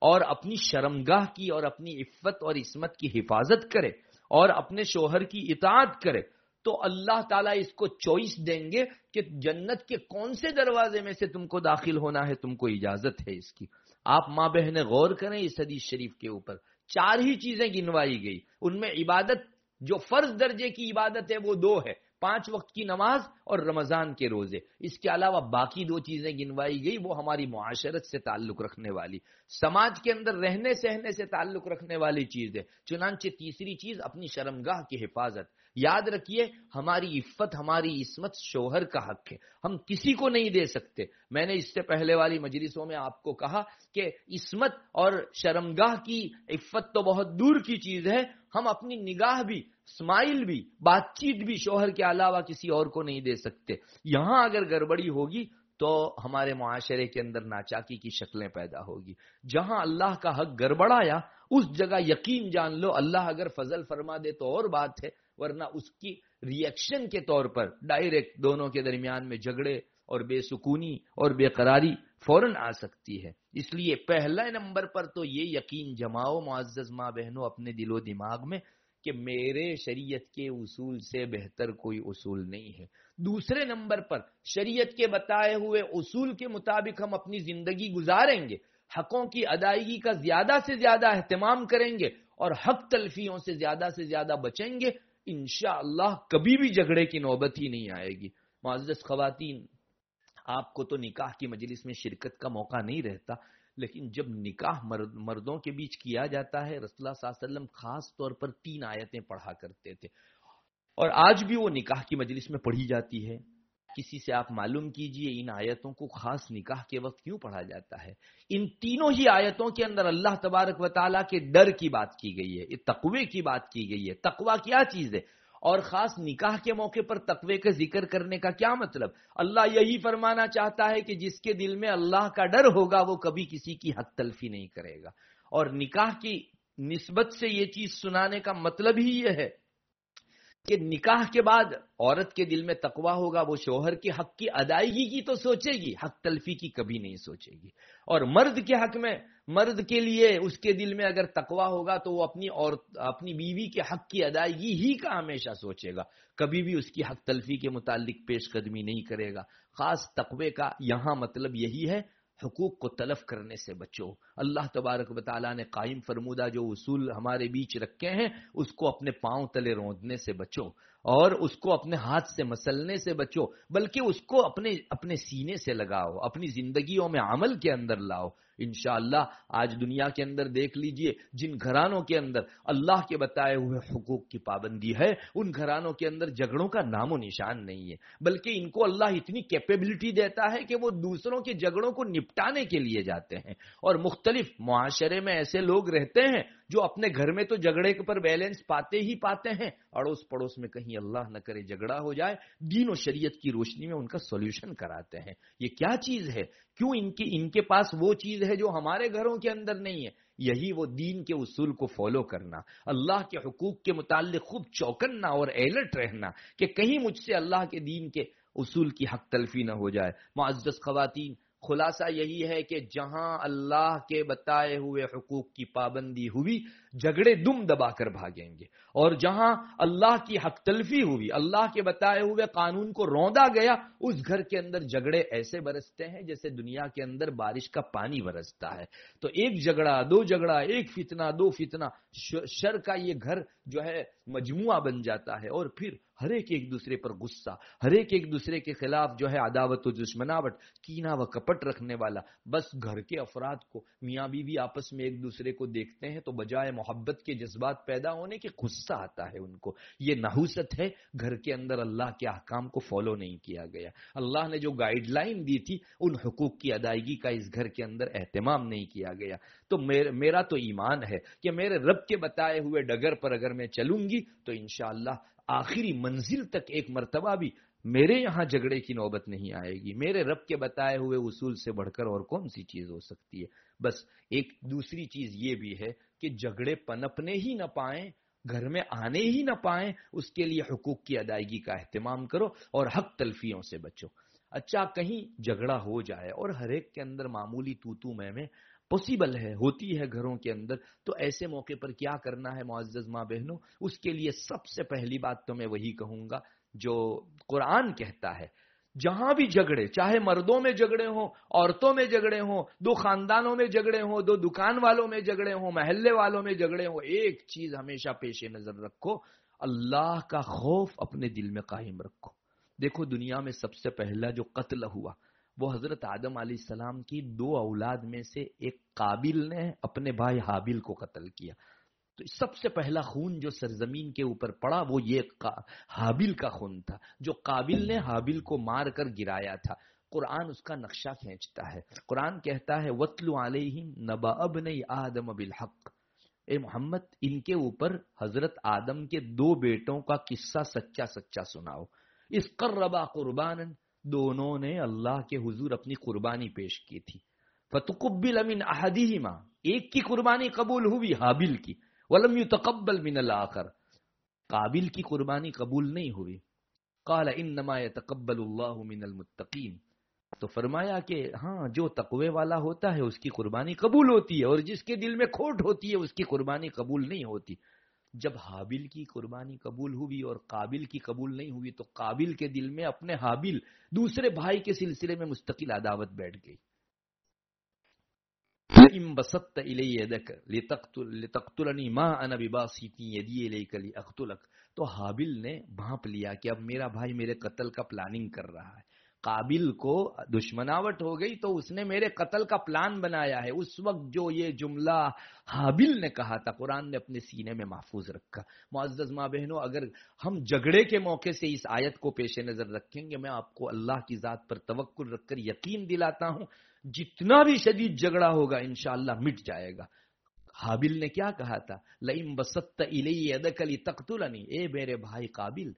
اور اپنی شرمگاہ کی اور اپنی عفت اور عصمت کی حفاظت کرے اور اپنے شوہر کی اطاعت کرے تو اللہ تعالیٰ اس کو چوائس دیں گے کہ جنت کے کون سے دروازے میں سے تم کو داخل ہونا ہے، تم کو اجازت ہے اس کی۔ آپ ماں بہنیں غور کریں اس حدیث شریف کے اوپر، 4 ہی چیزیں گنوائی گئی، ان میں عبادت جو فرض درجے کی عبادت ہے وہ 2 ہے، 5 وقت کی نماز اور رمضان کے روزے۔ اس کے علاوہ باقی 2 چیزیں گنوائی گئی، وہ ہماری معاشرت سے تعلق رکھنے والی، سماج کے اندر رہنے سہنے سے تعلق رکھنے والی چیز ہے۔ چنانچہ تیسری چیز اپنی شرمگاہ کی حفاظت۔ یاد رکھیے ہماری عفت، ہماری عصمت شوہر کا حق ہے، ہم کسی کو نہیں دے سکتے۔ میں نے اس سے پہلے والی مجلسوں میں آپ کو کہا کہ عصمت اور شرمگاہ کی عفت تو بہت دور کی چیز ہے، ہم اپنی نگاہ بھی، اسمائل بھی، بات چیت بھی شوہر کے علاوہ کسی اور کو نہیں دے سکتے۔ یہاں اگر گڑبڑی ہوگی تو ہمارے معاشرے کے اندر ناچاکی کی شکلیں پیدا ہوگی۔ جہاں اللہ کا حق گڑبڑایا اس جگہ یقین جان لو اللہ اگر فضل فرما دے تو اور بات ہے، ورنہ اس کی ری ایکشن کے طور پر ڈائریکٹ دونوں کے درمیان میں جھگڑے اور بے سکونی اور بے قراری فوراً آ سکتی ہے۔ اس لیے پہلا نمبر پر تو یہ یقین جماؤ معزز ماں بہنوں اپنے دل و دماغ میں کہ میرے شریعت کے اصول سے بہتر کوئی اصول نہیں ہے۔ دوسرے نمبر پر شریعت کے بتائے ہوئے اصول کے مطابق ہم اپنی زندگی گزاریں گے، حقوں کی ادائیگی کا زیادہ سے زیادہ اہتمام کریں گے اور حق تلفیوں سے زیادہ بچیں گے، انشاءاللہ کبھی بھی جھگڑے کی نوبت ہی نہیں آئے گی۔ معزز خواتین، آپ کو تو نکاح کی مجلس میں شرکت کا موقع نہیں رہتا، لیکن جب نکاح مردوں کے بیچ کیا جاتا ہے رسول اللہ صلی اللہ علیہ وسلم خاص طور پر 3 آیتیں پڑھا کرتے تھے، اور آج بھی وہ نکاح کی مجلس میں پڑھی جاتی ہے۔ کسی سے آپ معلوم کیجئے ان آیتوں کو خاص نکاح کے وقت کیوں پڑھا جاتا ہے۔ ان تینوں ہی آیتوں کے اندر اللہ تبارک و تعالیٰ کے ڈر کی بات کی گئی ہے، تقوی کی بات کی گئی ہے۔ تقوی کیا چیز ہے اور خاص نکاح کے موقع پر تقوی کا ذکر کرنے کا کیا مطلب؟ اللہ یہی فرمانا چاہتا ہے کہ جس کے دل میں اللہ کا ڈر ہوگا وہ کبھی کسی کی حق تلفی نہیں کرے گا، اور نکاح کی نسبت سے یہ چیز سنانے کا مطلب ہی یہ ہے کہ نکاح کے بعد عورت کے دل میں تقوی ہوگا، وہ شوہر کے حق کی ادائیگی کی تو سوچے گی، حق تلفی کی کبھی نہیں سوچے گی۔ اور مرد کے حق میں، مرد کے لیے اس کے دل میں اگر تقوی ہوگا تو وہ اپنی بیوی کے حق کی ادائیگی ہی کا ہمیشہ سوچے گا، کبھی بھی اس کی حق تلفی کے متعلق پیش قدمی نہیں کرے گا۔ خاص تقوی کا یہاں مطلب یہی ہے، حقوق کو تلف کرنے سے بچو۔ اللہ تبارک و تعالیٰ نے قائم فرمودہ جو اصول ہمارے بیچ رکھے ہیں اس کو اپنے پاؤں تلے روندنے سے بچو، اور اس کو اپنے ہاتھ سے مسلنے سے بچو، بلکہ اس کو اپنے سینے سے لگاؤ، اپنی زندگیوں میں عمل کے اندر لاؤ۔ انشاءاللہ آج دنیا کے اندر دیکھ لیجئے جن گھرانوں کے اندر اللہ کے بتائے ہوئے حقوق کی پابندی ہے ان گھرانوں کے اندر جھگڑوں کا نام و نشان نہیں ہے، بلکہ ان کو اللہ اتنی کیپیبلٹی دیتا ہے کہ وہ دوسروں کے جھگڑوں کو نپٹانے کے لیے جاتے ہیں. اور مختلف معاشرے میں ایسے لوگ رہتے ہیں جو اپنے گھر میں تو جھگڑے پر بیلنس پاتے ہی پاتے ہیں، اڑوس پڑوس میں کہیں اللہ نہ کرے جھگڑا ہو جائے، دین و شریعت کی روشنی میں ان کا سولوشن کراتے ہیں. یہ کیا چیز ہے؟ کیوں ان کے پاس وہ چیز ہے جو ہمارے گھروں کے اندر نہیں ہے؟ یہی وہ دین کے اصول کو فالو کرنا، اللہ کے حقوق کے متعلق خوب چوکنا اور الرٹ رہنا کہ کہیں مجھ سے اللہ کے دین کے اصول کی حق تلفی نہ ہو جائے. معزز خواتین، خلاصہ یہی ہے کہ جہاں اللہ کے بتائے ہوئے حقوق کی پابندی ہوئی، جھگڑے دم دبا کر بھاگیں گے، اور جہاں اللہ کی حق تلفی ہوئی، اللہ کے بتائے ہوئے قانون کو روندا گیا، اس گھر کے اندر جھگڑے ایسے برستے ہیں جیسے دنیا کے اندر بارش کا پانی برستا ہے. تو ایک جھگڑا، دو جھگڑا، ایک فتنہ، دو فتنہ، شر کا یہ گھر جو ہے مجموعہ بن جاتا ہے، اور پھر ہر ایک دوسرے پر غصہ، ہر ایک دوسرے کے خلاف جو ہے عداوت و دشمناوٹ، کینہ و کپٹ رکھنے والا. بس گھر کے افراد کو، میاں بیوی آپس میں ایک دوسرے کو دیکھتے ہیں تو بجائے محبت کے جذبات پیدا ہونے کے غصہ آتا ہے ان کو. یہ نحوست ہے، گھر کے اندر اللہ کے احکام کو فالو نہیں کیا گیا. اللہ نے جو گائیڈ لائن دی تھی ان حقوق کی ادائیگی کا اس گھر کے اندر اہتمام نہیں کیا گیا. تو میرا تو ایمان ہے کہ میرے رب کے بتائے ہوئے ڈگر پر اگر میں چلوں گی تو انشاءاللہ آخری منزل تک ایک مرتبہ بھی میرے یہاں جھگڑے کی نوبت نہیں آئے گی. میرے رب کے بتائے ہوئے اصول سے بڑھ کر اور کون سی چیز ہو سکتی ہے؟ بس ایک دوسری چیز یہ بھی ہے کہ جھگڑے پنپنے ہی نہ پائیں، گھر میں آنے ہی نہ پائیں، اس کے لیے حقوق کی ادائیگی کا اہتمام کرو اور حق تلفیوں سے بچو. اچھا، کہیں جھگڑا ہو جائے اور ہر ایک کے اندر معمولی تو میں پوسیبل ہے، ہوتی ہے گھروں کے اندر، تو ایسے موقع پر کیا کرنا ہے معزز ماں بہنوں؟ اس کے لیے سب سے پہلی بات تو میں وہی کہوں گا جو قرآن کہتا ہے. جہاں بھی جھگڑے، چاہے مردوں میں جھگڑے ہوں، عورتوں میں جھگڑے ہوں، دو خاندانوں میں جھگڑے ہوں، دو دکان والوں میں جھگڑے ہوں، محلے والوں میں جھگڑے ہوں، ایک چیز ہمیشہ پیش نظر رکھو، اللہ کا خوف اپنے دل میں قائم رکھو. دیکھو، دنیا میں سب سے پہلا جو قتل ہوا وہ حضرت آدم علیہ السلام کی دو اولاد میں سے ایک قابل نے اپنے بھائی حابیل کو قتل کیا. تو سب سے پہلا خون جو سرزمین کے اوپر پڑا وہ یہ حابیل کا خون تھا، جو قابل نے حابیل کو مار کر گرایا تھا. قرآن اس کا نقشہ کھینچتا ہے. قرآن کہتا ہے وَاتْلُ عَلَيْهِمْ نَبَأَ ابْنَيْ آدَمَ بِالْحَقِّ. اے محمد، ان کے اوپر حضرت آدم کے دو بیٹوں کا قصہ سچا سچا سناؤ. اِذْ قَرَّبَا قُرْبَانًا، دونوں نے اللہ کے حضور اپنی قربانی پیش کی تھی. فَتُقُبِّلَ مِنْ أَحَدِهِمَا، ایک کی قربانی قبول ہوئی حابیل کی، وَلَمْ يُتَقَبَّلْ مِنَ الْآخَرِ، قابل کی قربانی قبول نہیں ہوئی. قَالَ إِنَّمَا يَتَقَبَّلُ اللَّهُ مِنَ الْمُتَّقِينَ، تو فرمایا کہ ہاں، جو تقوی والا ہوتا ہے اس کی قربانی قبول ہوتی ہے، اور جس کے دل میں کھوٹ ہوتی ہے اس کی قربانی قبول نہیں ہوتی. جب حابیل کی قربانی قبول ہوئی اور قابل کی قبول نہیں ہوئی تو قابل کے دل میں اپنے حابیل دوسرے بھائی کے سلسلے میں مستقل عداوت بیٹھ گئی. لئن بسطت الی یدک لتقتلنی ما انا بباسط یدی الیک لاقتلک، تو حابیل نے بھانپ لیا کہ اب میرا بھائی میرے قتل کا پلاننگ کر رہا ہے. قابل کو دشمناوٹ ہو گئی تو اس نے میرے قتل کا پلان بنایا ہے. اس وقت جو یہ جملہ حابیل نے کہا تھا قرآن نے اپنے سینے میں محفوظ رکھا. معزز ماں بہنوں، اگر ہم جھگڑے کے موقع سے اس آیت کو پیش نظر رکھیں گے، میں آپ کو اللہ کی ذات پر توکل رکھ کر یقین دلاتا ہوں جتنا بھی شدید جھگڑا ہوگا انشاءاللہ مٹ جائے گا. حابیل نے کیا کہا تھا؟ لئن بسطت الی یدک لتقتلنی، اے میرے بھائی قابل،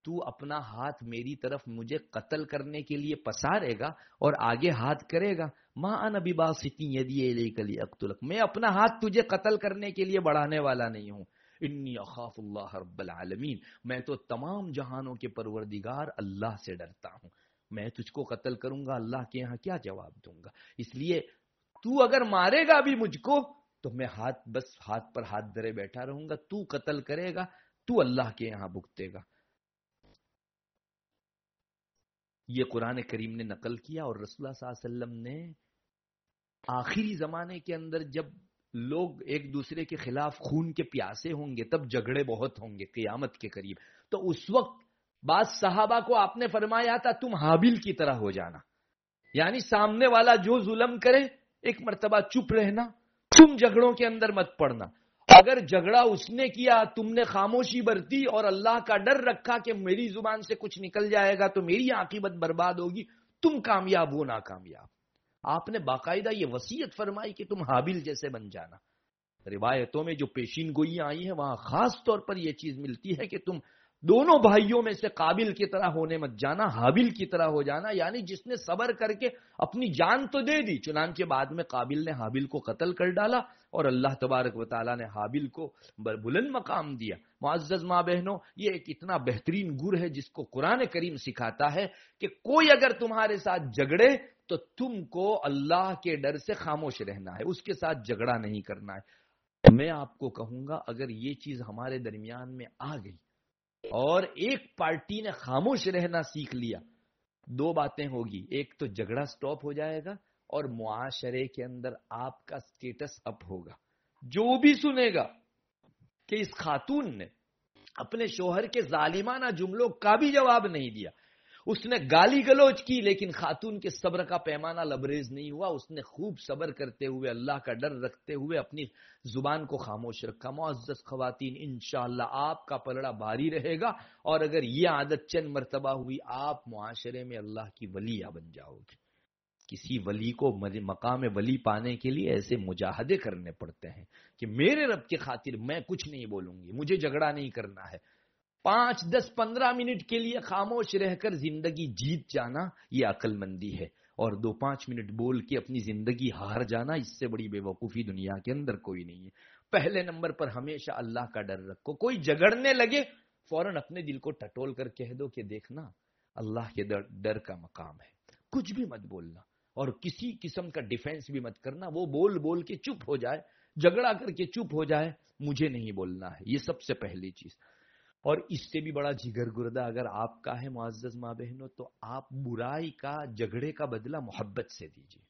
تو اپنا ہاتھ میری طرف مجھے قتل کرنے کے لیے پسارے گا اور آگے ہاتھ کرے گا. ما انا بباسط یدی الیک لاقتلک، میں اپنا ہاتھ تجھے قتل کرنے کے لیے بڑھانے والا نہیں ہوں. انی اخاف اللہ رب العالمین، میں تو تمام جہانوں کے پروردگار اللہ سے ڈرتا ہوں. میں تجھ کو قتل کروں گا، اللہ کے یہاں کیا جواب دوں گا؟ اس لیے تو اگر مارے گا بھی مجھ کو تو میں بس ہاتھ پر ہاتھ دھرے بیٹھا رہوں گا. تو قتل کرے گا تو اللہ کے یہاں بھگتے گا. یہ قرآن کریم نے نقل کیا. اور رسول اللہ صلی اللہ علیہ وسلم نے آخری زمانے کے اندر جب لوگ ایک دوسرے کے خلاف خون کے پیاسے ہوں گے، تب جھگڑے بہت ہوں گے قیامت کے قریب، تو اس وقت بعض صحابہ کو آپ نے فرمایا تھا تم حابیل کی طرح ہو جانا، یعنی سامنے والا جو ظلم کرے ایک مرتبہ چپ رہنا، تم جھگڑوں کے اندر مت پڑنا. اگر جھگڑا اس نے کیا، تم نے خاموشی برتی اور اللہ کا ڈر رکھا کہ میری زبان سے کچھ نکل جائے گا تو میری عاقبت برباد ہوگی، تم کامیاب ہو ناکامیاب. آپ نے باقاعدہ یہ وصیت فرمائی کہ تم حابیل جیسے بن جانا. روایتوں میں جو پیشین گوئیاں آئی ہیں وہاں خاص طور پر یہ چیز ملتی ہے کہ تم دونوں بھائیوں میں سے قابل کی طرح ہونے مت جانا، حابیل کی طرح ہو جانا. یعنی جس نے صبر کر کے اپنی جان تو دے دی، چنانچہ بعد میں قابل نے حابیل کو قتل کر ڈالا اور اللہ تبارک و تعالیٰ نے حابیل کو بلند مقام دیا. معزز ماں بہنوں، یہ ایک اتنا بہترین گر ہے جس کو قرآن کریم سکھاتا ہے کہ کوئی اگر تمہارے ساتھ جھگڑے تو تم کو اللہ کے ڈر سے خاموش رہنا ہے، اس کے ساتھ جھگڑا نہیں کرنا ہے. میں آپ کو کہوں گا اگر یہ چیز ہمارے درمیان میں آ گئی اور ایک پارٹی نے خاموش رہنا سیکھ لیا، دو باتیں ہوگی. ایک تو جھگڑا سٹاپ ہو جائے گا اور معاشرے کے اندر آپ کا سٹیٹس اپ ہوگا. جو بھی سنے گا کہ اس خاتون نے اپنے شوہر کے ظالمانہ جملوں کا بھی جواب نہیں دیا، اس نے گالی گلوچ کی لیکن خاتون کے صبر کا پیمانہ لبریز نہیں ہوا، اس نے خوب صبر کرتے ہوئے اللہ کا ڈر رکھتے ہوئے اپنی زبان کو خاموش رکھا. معزز خواتین، انشاءاللہ آپ کا پلڑا بھاری رہے گا اور اگر یہ عادت چند مرتبہ ہوئی آپ معاشرے میں اللہ کی ولیہ بن جاؤ گے. کسی ولی کو مقام ولی پانے کے لیے ایسے مجاہدے کرنے پڑتے ہیں کہ میرے رب کی خاطر میں کچھ نہیں بولوں گی، مجھے جھگڑا نہیں کرنا ہے. 5, 10, 15 منٹ کے لیے خاموش رہ کر زندگی جیت جانا یہ عقل مندی ہے، اور 2-5 منٹ بول کے اپنی زندگی ہار جانا اس سے بڑی بے وقوفی دنیا کے اندر کوئی نہیں ہے. پہلے نمبر پر ہمیشہ اللہ کا ڈر رکھو. کوئی جھگڑنے لگے فوراً اپنے دل کو ٹٹول کر کہہ دو کہ دیکھنا اللہ کے ڈر کا مقام ہے. کچھ بھی مت بولنا اور کسی قسم کا ڈیفینس بھی مت کرنا. وہ بول کے چپ ہو جائے، جھگڑا کر کے چپ ہو جائے، مجھے نہیں بولنا ہے. یہ سب سے پہلی چیز. اور اس سے بھی بڑا جگر گردہ اگر آپ کا ہے معزز ماں بہنوں تو آپ برائی کا، جھگڑے کا بدلہ محبت سے دیجیے.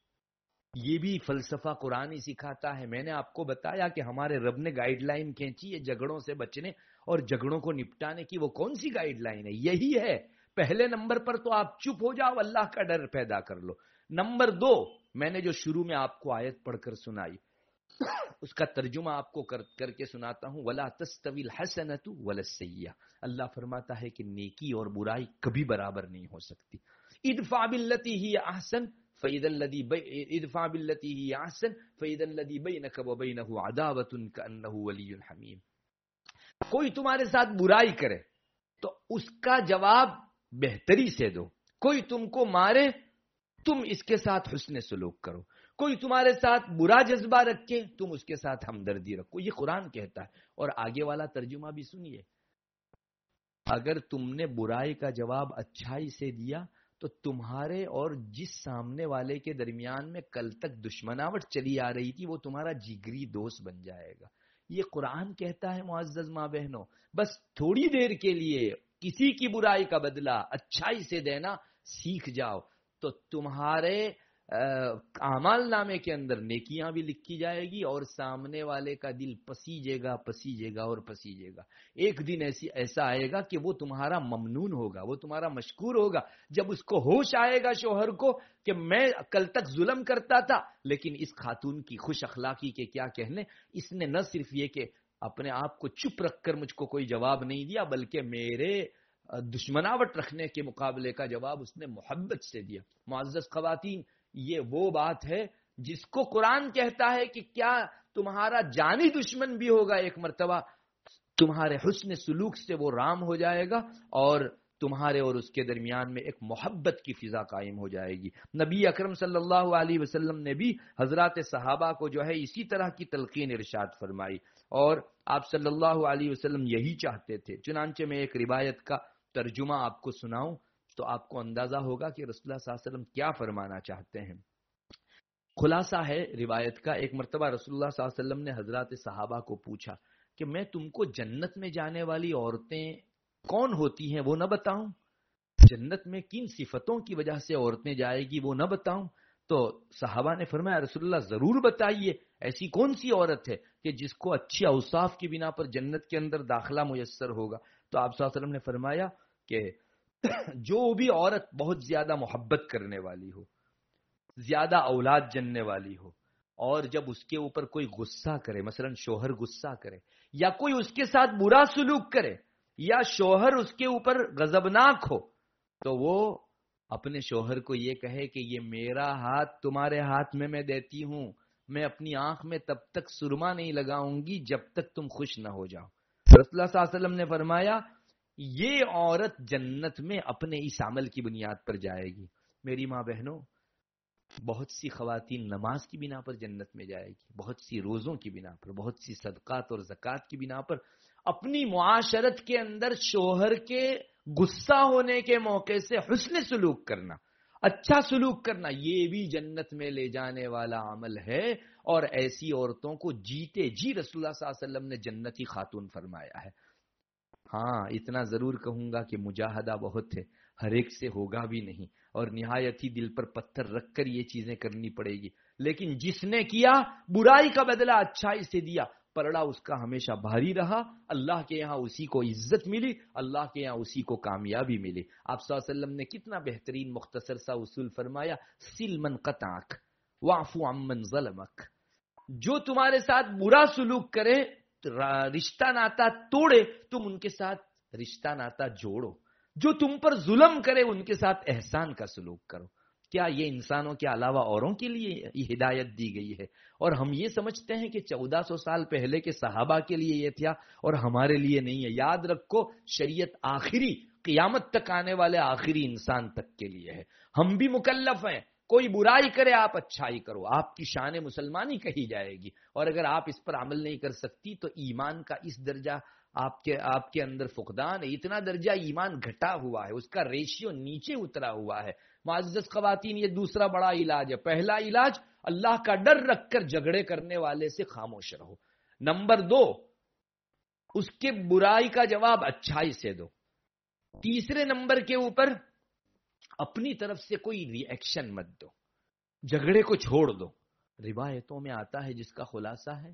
یہ بھی فلسفہ قرآن ہی سکھاتا ہے. میں نے آپ کو بتایا کہ ہمارے رب نے گائیڈ لائن کھینچی ہے جھگڑوں سے بچنے اور جھگڑوں کو نپٹانے کی. وہ کون سی گائیڈ لائن ہے؟ یہی ہے. پہلے نمبر پر تو آپ چپ ہو جاؤ، اللہ کا ڈر پیدا کر لو. نمبر 2، میں نے جو شروع میں آپ کو آیت پڑھ کر سنائی اس کا ترجمہ آپ کو کر کے سناتا ہوں. وَلَا تَسْتَوِي الْحَسَنَةُ وَلَا السَّيِّئَةُ. اللہ فرماتا ہے کہ نیکی اور برائی کبھی برابر نہیں ہو سکتی. ادفع باللتی ہی احسن ادفع باللتی ہی احسن فَإِذَا الَّذِي بَيْنَكَ وَبَيْنَهُ عَدَاوَةٌ كَأَنَّهُ وَلِيٌّ حَمِيمٌ. کوئی تمہارے ساتھ برائی کرے تو اس کا جواب بہتری سے دو. کوئی تم کو مارے تم اس کے ساتھ حسن سلوک کرو. کوئی تمہارے ساتھ برا جذبہ رکھے تم اس کے ساتھ ہمدردی رکھو. یہ قرآن کہتا ہے. اور آگے والا ترجمہ بھی سنیے. اگر تم نے برائی کا جواب اچھائی سے دیا تو تمہارے اور جس سامنے والے کے درمیان میں کل تک دشمناوٹ چلی آ رہی تھی وہ تمہارا جگری دوست بن جائے گا. یہ قرآن کہتا ہے معزز ماں بہنوں. بس تھوڑی دیر کے لیے کسی کی برائی کا بدلہ اچھائی سے دینا سیکھ جاؤ تو تمہارے اعمال نامے کے اندر نیکیاں بھی لکھی جائے گی اور سامنے والے کا دل پسیجے گا اور پسیجے گا. ایک دن ایسا آئے گا کہ وہ تمہارا ممنون ہوگا، وہ تمہارا مشکور ہوگا. جب اس کو ہوش آئے گا شوہر کو کہ میں کل تک ظلم کرتا تھا لیکن اس خاتون کی خوش اخلاقی کے کیا کہنے، اس نے نہ صرف یہ کہ اپنے آپ کو چپ رکھ کر مجھ کو کوئی جواب نہیں دیا بلکہ میرے دشمناوٹ رکھنے کے مقابلے کا جواب اس نے محبت سے دیا. معزز خواتین، یہ وہ بات ہے جس کو قرآن کہتا ہے کہ کیا تمہارا جانی دشمن بھی ہوگا ایک مرتبہ تمہارے حسن سلوک سے وہ رام ہو جائے گا اور تمہارے اور اس کے درمیان میں ایک محبت کی فضا قائم ہو جائے گی. نبی اکرم صلی اللہ علیہ وسلم نے بھی حضرات صحابہ کو جو ہے اسی طرح کی تلقین ارشاد فرمائی اور آپ صلی اللہ علیہ وسلم یہی چاہتے تھے. چنانچہ میں ایک روایت کا ترجمہ آپ کو سناؤں تو آپ کو اندازہ ہوگا کہ رسول اللہ صلی اللہ علیہ وسلم کیا فرمانا چاہتے ہیں. خلاصہ ہے روایت کا، ایک مرتبہ رسول اللہ صلی اللہ علیہ وسلم نے حضرات صحابہ کو پوچھا کہ میں تم کو جنت میں جانے والی عورتیں کون ہوتی ہیں وہ نہ بتاؤں؟ جنت میں کن صفتوں کی وجہ سے عورتیں جائے گی وہ نہ بتاؤں؟ تو صحابہ نے فرمایا رسول اللہ ضرور بتائیے، ایسی کون سی عورت ہے کہ جس کو اچھی اوصاف کی بنا پر جنت کے اندر داخلہ میسر ہوگا؟ تو آپ صلی اللہ علیہ وسلم نے فرمایا کہ جو بھی عورت بہت زیادہ محبت کرنے والی ہو، زیادہ اولاد جننے والی ہو، اور جب اس کے اوپر کوئی غصہ کرے، مثلا شوہر غصہ کرے یا کوئی اس کے ساتھ برا سلوک کرے یا شوہر اس کے اوپر غضبناک ہو تو وہ اپنے شوہر کو یہ کہے کہ یہ میرا ہاتھ تمہارے ہاتھ میں دیتی ہوں، میں اپنی آنکھ میں تب تک سرما نہیں لگاؤں گی جب تک تم خوش نہ ہو جاؤ۔ رسول اللہ صلی اللہ علیہ وسلم نے فرمایا یہ عورت جنت میں اپنے اس عمل کی بنیاد پر جائے گی۔ میری ماں بہنوں، بہت سی خواتین نماز کی بنا پر جنت میں جائے گی، بہت سی روزوں کی بنا پر، بہت سی صدقات اور زکوٰۃ کی بنا پر، اپنی معاشرت کے اندر شوہر کے غصہ ہونے کے موقع سے حسن سلوک کرنا، اچھا سلوک کرنا، یہ بھی جنت میں لے جانے والا عمل ہے۔ اور ایسی عورتوں کو جیتے جی رسول اللہ صلی اللہ علیہ وسلم نے جنتی خاتون فرمایا ہے۔ ہاں اتنا ضرور کہوں گا کہ مجاہدہ بہت ہے، ہر ایک سے ہوگا بھی نہیں، اور نہایت ہی دل پر پتھر رکھ کر یہ چیزیں کرنی پڑے گی، لیکن جس نے کیا برائی کا بدلہ اچھائی سے دیا، پلڑا اس کا ہمیشہ بھاری رہا، اللہ کے یہاں اسی کو عزت ملی، اللہ کے یہاں اسی کو کامیابی ملی۔ آپ صلی اللہ علیہ وسلم نے کتنا بہترین مختصر سا اصول فرمایا، سل من قطعک واعفو عمن ظلمک، جو تمہارے ساتھ برا سلوک کرے، رشتہ ناتا توڑے، تم ان کے ساتھ رشتہ ناتا جوڑو، جو تم پر ظلم کرے ان کے ساتھ احسان کا سلوک کرو۔ کیا یہ انسانوں کے علاوہ اوروں کے لیے یہ ہدایت دی گئی ہے؟ اور ہم یہ سمجھتے ہیں کہ 1400 سال پہلے کے صحابہ کے لیے یہ تھا اور ہمارے لیے نہیں ہے۔ یاد رکھو، شریعت آخری قیامت تک آنے والے آخری انسان تک کے لیے ہے، ہم بھی مکلف ہیں۔ کوئی برائی کرے آپ اچھائی کرو، آپ کی شان مسلمانی کہی جائے گی، اور اگر آپ اس پر عمل نہیں کر سکتی تو ایمان کا اس درجہ آپ کے اندر فقدان ہے، اتنا درجہ ایمان گھٹا ہوا ہے، اس کا ریشیو نیچے اترا ہوا ہے۔ معزز خواتین، یہ دوسرا بڑا علاج ہے۔ پہلا علاج، اللہ کا ڈر رکھ کر جھگڑے کرنے والے سے خاموش رہو۔ نمبر 2، اس کے برائی کا جواب اچھائی سے دو۔ تیسرے نمبر کے اوپر اپنی طرف سے کوئی ری ایکشن مت دو، جھگڑے کو چھوڑ دو۔ روایتوں میں آتا ہے جس کا خلاصہ ہے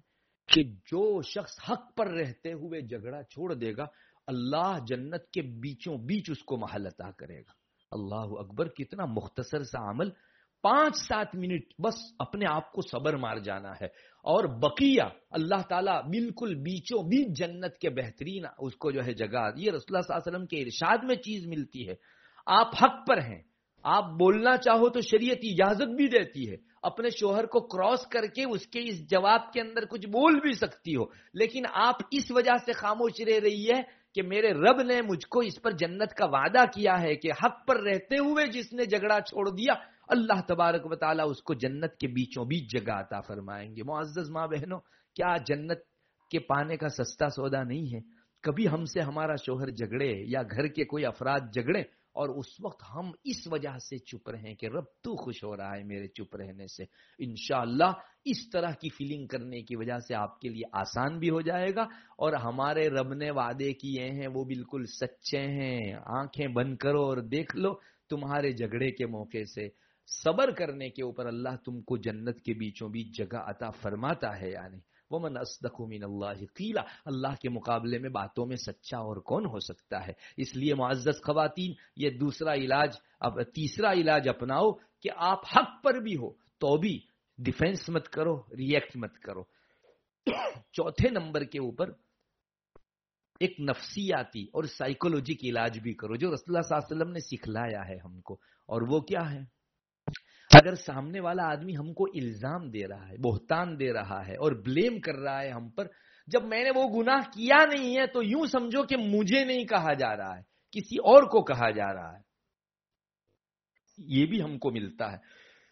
کہ جو شخص حق پر رہتے ہوئے جھگڑا چھوڑ دے گا، اللہ جنت کے بیچوں بیچ اس کو محل عطا کرے گا۔ اللہ اکبر، کتنا مختصر سا عمل، 5-7 منٹ بس اپنے آپ کو صبر مار جانا ہے، اور بقیہ اللہ تعالیٰ بالکل بیچوں بیچ جنت کے بہترین اس کو جو ہے جگہ۔ یہ رسول اللہ صلی اللہ علیہ وسلم کے ارشاد میں چیز ملتی ہے۔ آپ حق پر ہیں، آپ بولنا چاہو تو شریعت اجازت بھی دیتی ہے، اپنے شوہر کو کراس کر کے اس کے اس جواب کے اندر کچھ بول بھی سکتی ہو، لیکن آپ اس وجہ سے خاموش رہ رہی ہے کہ میرے رب نے مجھ کو اس پر جنت کا وعدہ کیا ہے کہ حق پر رہتے ہوئے جس نے جھگڑا چھوڑ دیا، اللہ تبارک و تعالیٰ اس کو جنت کے بیچوں بیچ جگہ عطا فرمائیں گے۔ معزز ماں بہنوں، کیا جنت کے پانے کا سستا سودا نہیں ہے؟ کبھی ہم سے ہمارا شوہر جھگڑے یا گھر کے کوئی افراد جھگڑے اور اس وقت ہم اس وجہ سے چپ رہیں کہ رب تو خوش ہو رہا ہے میرے چپ رہنے سے، انشاءاللہ اس طرح کی فیلنگ کرنے کی وجہ سے آپ کے لیے آسان بھی ہو جائے گا، اور ہمارے رب نے وعدے کیے ہیں وہ بالکل سچے ہیں۔ آنکھیں بند کرو اور دیکھ لو، تمہارے جھگڑے کے موقع سے صبر کرنے کے اوپر اللہ تم کو جنت کے بیچوں بیچ جگہ عطا فرماتا ہے۔ یعنی وَمَنْ أَصْدَقُ مِنَ اللَّهِ قِيلًا، اللہ کے مقابلے میں باتوں میں سچا اور کون ہو سکتا ہے؟ اس لیے معزز خواتین، یہ دوسرا علاج، اب تیسرا علاج اپناؤ کہ آپ حق پر بھی ہو تو بھی ڈیفینس مت کرو، ری ایکٹ مت کرو۔ چوتھے نمبر کے اوپر ایک نفسیاتی اور سائیکولوجیک علاج بھی کرو جو رسول اللہ صلی اللہ علیہ وسلم نے سکھلایا ہے ہم کو، اور وہ کیا ہے؟ اگر سامنے والا آدمی ہم کو الزام دے رہا ہے، بہتان دے رہا ہے اور بلیم کر رہا ہے ہم پر، جب میں نے وہ گناہ کیا نہیں ہے تو یوں سمجھو کہ مجھے نہیں کہا جا رہا ہے، کسی اور کو کہا جا رہا ہے۔ یہ بھی ہم کو ملتا ہے۔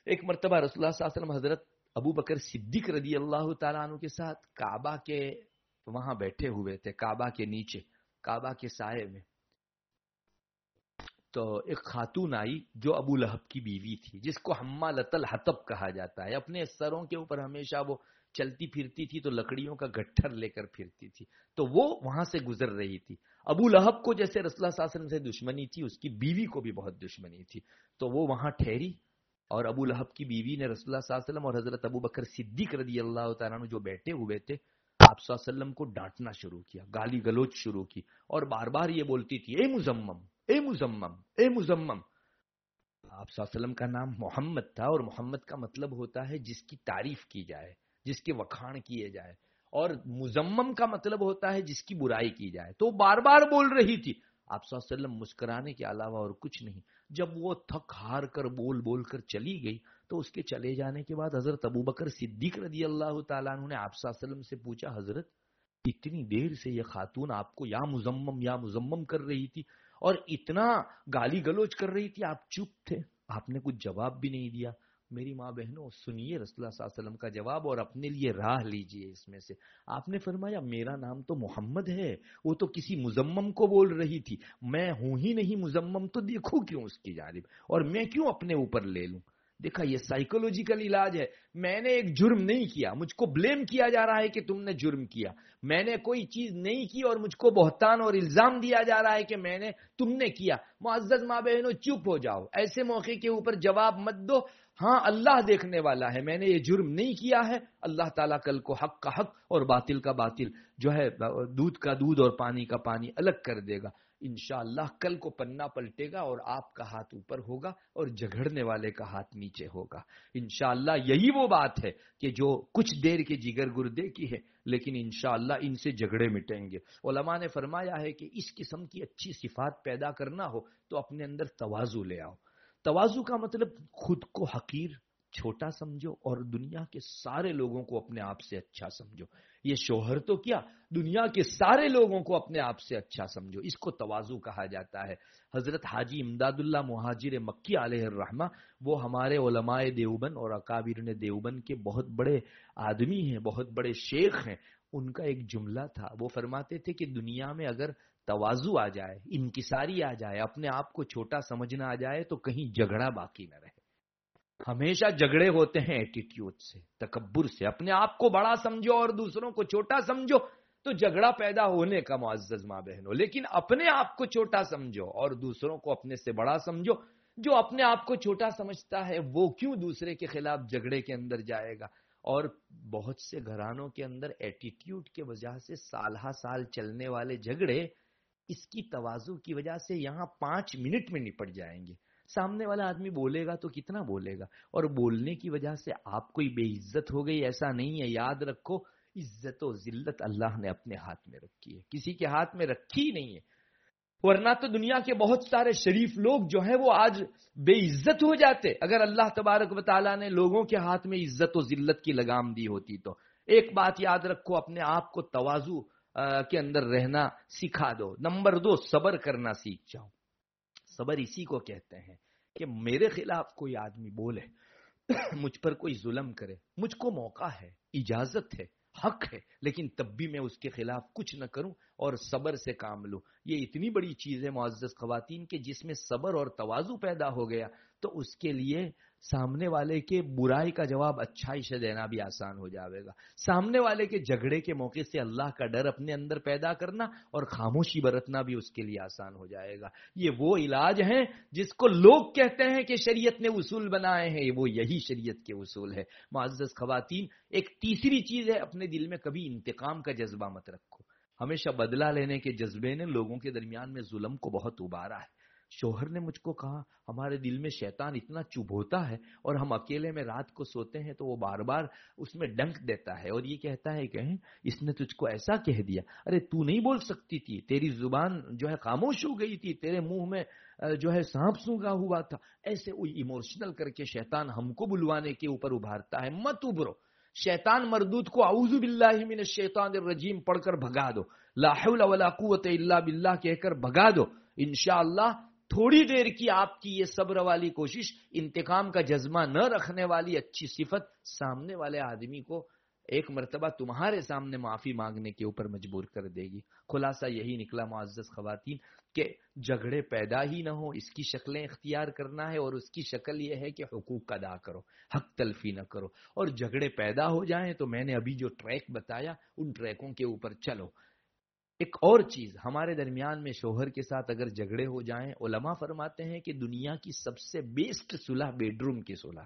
ایک مرتبہ رسول اللہ صلی اللہ علیہ وسلم حضرت ابو بکر صدیق رضی اللہ تعالیٰ عنہ کے ساتھ کعبہ کے وہاں بیٹھے ہوئے تھے، کعبہ کے نیچے، کعبہ کے سائے میں۔ تو ایک خاتون آئی جو ابو لہب کی بیوی تھی، جس کو حمالۃ الحطب کہا جاتا ہے، اپنے سروں کے اوپر ہمیشہ وہ چلتی پھرتی تھی تو لکڑیوں کا گٹھر لے کر پھرتی تھی، تو وہ وہاں سے گزر رہی تھی۔ ابو لہب کو جیسے رسول اللہ صلی اللہ علیہ وسلم سے دشمنی تھی، اس کی بیوی کو بھی بہت دشمنی تھی، تو وہ وہاں ٹھہری، اور ابو لہب کی بیوی نے رسول اللہ صلی اللہ علیہ وسلم اور حضرت ابو بکر صدیق رضی اللہ تعالیٰ عنہ جو بیٹھے ہوئے تھے، آپ صلی اللہ علیہ وسلم کو ڈانٹنا شروع کیا، گالی گلوچ شروع کی، اور بار بار یہ بولتی تھی، اے مزمم، اے مزمم، اے مزمم۔ آپ صلی اللہ علیہ وسلم کا نام محمد تھا، اور محمد کا مطلب ہوتا ہے جس کی تعریف کی جائے، جس کے وکھان کیے جائے، اور مزمم کا مطلب ہوتا ہے جس کی برائی کی جائے، تو بار بار بول رہی تھی۔ آپ صلی اللہ علیہ وسلم مسکرانے کے علاوہ اور کچھ نہیں۔ جب وہ تھک ہار کر بول بول کر چلی گئی تو اس کے چلے جانے کے بعد حضرت ابوبکر صدیق رضی اللہ تعالیٰ عنہ نے آپ صلی اللہ علیہ وسلم سے پوچھا، حضرت اتنی دیر سے یہ خاتون آپ کو یا مزمم کر رہی تھی اور اتنا گالی گلوچ کر رہی تھی، آپ چپ تھے، آپ نے کچھ جواب بھی نہیں دیا۔ میری ماں بہنوں، سنیے رسول اللہ صلی اللہ علیہ وسلم کا جواب اور اپنے لیے راہ لیجئے اس میں سے۔ آپ نے فرمایا میرا نام تو محمد ہے، وہ تو کسی مزمم کو بول رہی تھی، میں ہوں ہی نہیں مزمم، تو دیکھو کیوں اس کی جانب، اور میں کیوں اپنے اوپر لے لوں۔ دیکھا یہ سائیکولوجیکل علاج ہے۔ میں نے ایک جرم نہیں کیا، مجھ کو بلیم کیا جا رہا ہے کہ تم نے جرم کیا، میں نے کوئی چیز نہیں کی اور مجھ کو بہتان اور الزام دیا جا رہا ہے کہ تم نے کیا۔ معزز ماں بہنوں چپ ہو جاؤ، ایسے موقع کے اوپر جواب مت دو۔ ہاں اللہ دیکھنے والا ہے، میں نے یہ جرم نہیں کیا ہے، اللہ تعالیٰ کل کو حق کا حق اور باطل کا باطل، جو ہے دودھ کا دودھ اور پانی کا پانی الگ کر دے گا۔ انشاءاللہ کل کو پنا پلٹے گا اور آپ کا ہاتھ اوپر ہوگا اور جھگڑنے والے کا ہاتھ نیچے ہوگا۔ انشاءاللہ یہی وہ بات ہے کہ جو کچھ دیر کے جگر گردے کی ہے، لیکن انشاءاللہ ان سے جھگڑے مٹیں گے۔ علماء نے فرمایا ہے کہ اس قسم کی اچھی صفات پیدا کرنا ہو تو اپنے اندر تواضع لے آؤ۔ تواضع کا مطلب خود کو حقیر چھوٹا سمجھو اور دنیا کے سارے لوگوں کو اپنے آپ سے اچھا سمجھو۔ یہ شوہر تو کیا، دنیا کے سارے لوگوں کو اپنے آپ سے اچھا سمجھو، اس کو تواضع کہا جاتا ہے۔ حضرت حاجی امداد اللہ مہاجر مکی علیہ الرحمہ، وہ ہمارے علماء دیوبند اور اکابرین دیوبند کے بہت بڑے آدمی ہیں، بہت بڑے شیخ ہیں۔ ان کا ایک جملہ تھا، وہ فرماتے تھے کہ دنیا میں اگر تواضع آ جائے، انکساری آ جائے، اپنے آپ کو چھوٹا سمجھنا آ جائے تو کہیں جھگڑا باقی نہ رہے۔ ہمیشہ جھگڑے ہوتے ہیں ایٹیٹیوڈ سے، تکبر سے۔ اپنے آپ کو بڑا سمجھو اور دوسروں کو چھوٹا سمجھو تو جھگڑا پیدا ہونے کا معزز ماں بہنوں، لیکن اپنے آپ کو چھوٹا سمجھو اور دوسروں کو اپنے سے بڑا سمجھو۔ جو اپنے آپ کو چھوٹا سمجھتا ہے وہ کیوں دوسرے کے خلاف جھگڑے کے اندر جائے گا؟ اور بہت سے گھرانوں کے اندر ایٹیٹیوڈ کے وجہ سے سال ہا سال چلنے والے جھگڑے اس کی تواضع کی وجہ سے یہاں 5 منٹ میں نپٹ جائیں گے۔ سامنے والا آدمی بولے گا تو کتنا بولے گا، اور بولنے کی وجہ سے آپ کوئی بے عزت ہو گئی ایسا نہیں ہے۔ یاد رکھو عزت و ذلت اللہ نے اپنے ہاتھ میں رکھی ہے، کسی کے ہاتھ میں رکھی نہیں ہے۔ ورنہ تو دنیا کے بہت سارے شریف لوگ جو ہیں وہ آج بے عزت ہو جاتے اگر اللہ تبارک و تعالیٰ نے لوگوں کے ہاتھ میں عزت و ذلت کی لگام دی ہوتی تو۔ ایک بات یاد رکھو، اپنے آپ کو تواضع کے اندر رہنا سکھا دو۔ نمبر 2، صبر کرنا سیکھ جاؤ۔ صبر اسی کو کہتے ہیں کہ میرے خلاف کوئی آدمی بولے، مجھ پر کوئی ظلم کرے، مجھ کو موقع ہے، اجازت ہے، حق ہے، لیکن تب بھی میں اس کے خلاف کچھ نہ کروں اور صبر سے کام لوں۔ یہ اتنی بڑی چیز ہے معزز خواتین کہ جس میں صبر اور تواضع پیدا ہو گیا تو اس کے لیے سامنے والے کے برائی کا جواب اچھائی سے دینا بھی آسان ہو جاوے گا۔ سامنے والے کے جھگڑے کے موقع سے اللہ کا ڈر اپنے اندر پیدا کرنا اور خاموشی برتنا بھی اس کے لیے آسان ہو جائے گا۔ یہ وہ علاج ہیں جس کو لوگ کہتے ہیں کہ شریعت نے اصول بنائے ہیں، وہ یہی شریعت کے اصول ہے۔ معزز خواتین، ایک تیسری چیز ہے، اپنے دل میں کبھی انتقام کا جذبہ مت رکھو۔ ہمیشہ بدلہ لینے کے جذبے نے لوگوں کے درمیان میں ظلم کو بہت ابھارا ہے۔ شوہر نے مجھ کو کہا ہمارے دل میں شیطان اتنا چبھوتا ہے اور ہم اکیلے میں رات کو سوتے ہیں تو وہ بار بار اس میں ڈنک دیتا ہے اور یہ کہتا ہے کہ اس نے تجھ کو ایسا کہہ دیا، ارے تو نہیں بول سکتی تھی، تیری زبان جو ہے خاموش ہو گئی تھی، تیرے منہ میں جو ہے سانپ سونگا ہوا تھا۔ ایسے ایموشنل کر کے شیطان ہم کو بلوانے کے اوپر ابھارتا ہے۔ مت ابھرو، شیطان مردود کو اعوذ باللہ من الشیطان الرجیم پڑھ کر بھگا دو، لا حول ولا قوت الا باللہ کہہ کر بھگا دو۔ انشاءاللہ تھوڑی دیر کی آپ کی یہ صبر والی کوشش، انتقام کا جذبہ نہ رکھنے والی اچھی صفت سامنے والے آدمی کو ایک مرتبہ تمہارے سامنے معافی مانگنے کے اوپر مجبور کر دے گی۔ خلاصہ یہی نکلا معزز خواتین کہ جھگڑے پیدا ہی نہ ہو، اس کی شکلیں اختیار کرنا ہے، اور اس کی شکل یہ ہے کہ حقوق ادا کرو، حق تلفی نہ کرو۔ اور جھگڑے پیدا ہو جائیں تو میں نے ابھی جو ٹریک بتایا ان ٹریکوں کے اوپر چلو۔ ایک اور چیز، ہمارے درمیان میں شوہر کے ساتھ اگر جھگڑے ہو جائیں، علماء فرماتے ہیں کہ دنیا کی سب سے بیسٹ صلح بیڈ روم کی صلح۔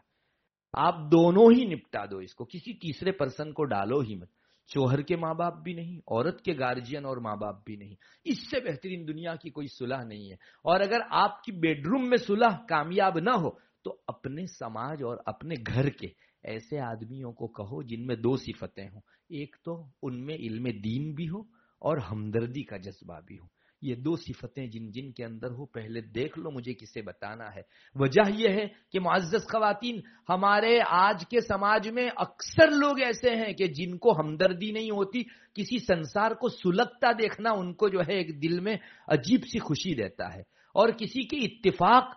آپ دونوں ہی نپٹا دو اس کو، کسی تیسرے پرسن کو ڈالو ہی مت۔ شوہر کے ماں باپ بھی نہیں، عورت کے گارجین اور ماں باپ بھی نہیں۔ اس سے بہترین دنیا کی کوئی صلح نہیں ہے۔ اور اگر آپ کی بیڈ روم میں صلح کامیاب نہ ہو تو اپنے سماج اور اپنے گھر کے ایسے آدمیوں کو کہو جن میں 2 صفتیں ہوں، ایک تو ان میں علم دین بھی ہو اور ہمدردی کا جذبہ بھی ہو۔ یہ دو صفتیں جن جن کے اندر ہو پہلے دیکھ لو مجھے کسے بتانا ہے۔ وجہ یہ ہے کہ معزز خواتین، ہمارے آج کے سماج میں اکثر لوگ ایسے ہیں کہ جن کو ہمدردی نہیں ہوتی، کسی سنسار کو سلگتا دیکھنا ان کو جو ہے ایک دل میں عجیب سی خوشی دیتا ہے، اور کسی کے اتفاق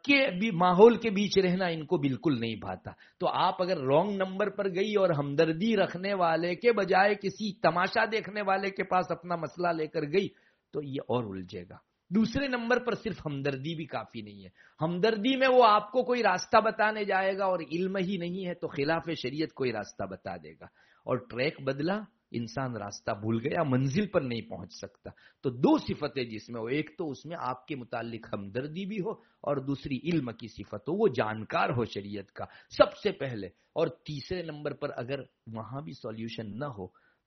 کے بھی ماحول کے بیچ رہنا ان کو بالکل نہیں بھاتا۔ تو آپ اگر رانگ نمبر پر گئی اور ہمدردی رکھنے والے کے بجائے کسی تماشا دیکھنے والے کے پاس اپنا مسئلہ لے کر گئی تو یہ اور الجھے گا۔ دوسرے نمبر پر صرف ہمدردی بھی کافی نہیں ہے، ہمدردی میں وہ آپ کو کوئی راستہ بتانے جائے گا اور علم ہی نہیں ہے تو خلاف شریعت کوئی راستہ بتا دے گا، اور ٹریک بدلا انسان راستہ بھول گیا، منزل پر نہیں پہنچ سکتا۔ تو دو صفتیں جس میں ہو، ایک تو اس میں آپ کے متعلق ہمدردی بھی ہو، اور دوسری علم کی صفت ہو، وہ جانکار ہو شریعت کا سب سے پہلے، اور تیسرے نمبر پر اگر وہاں بھی سولوشن نہ ہو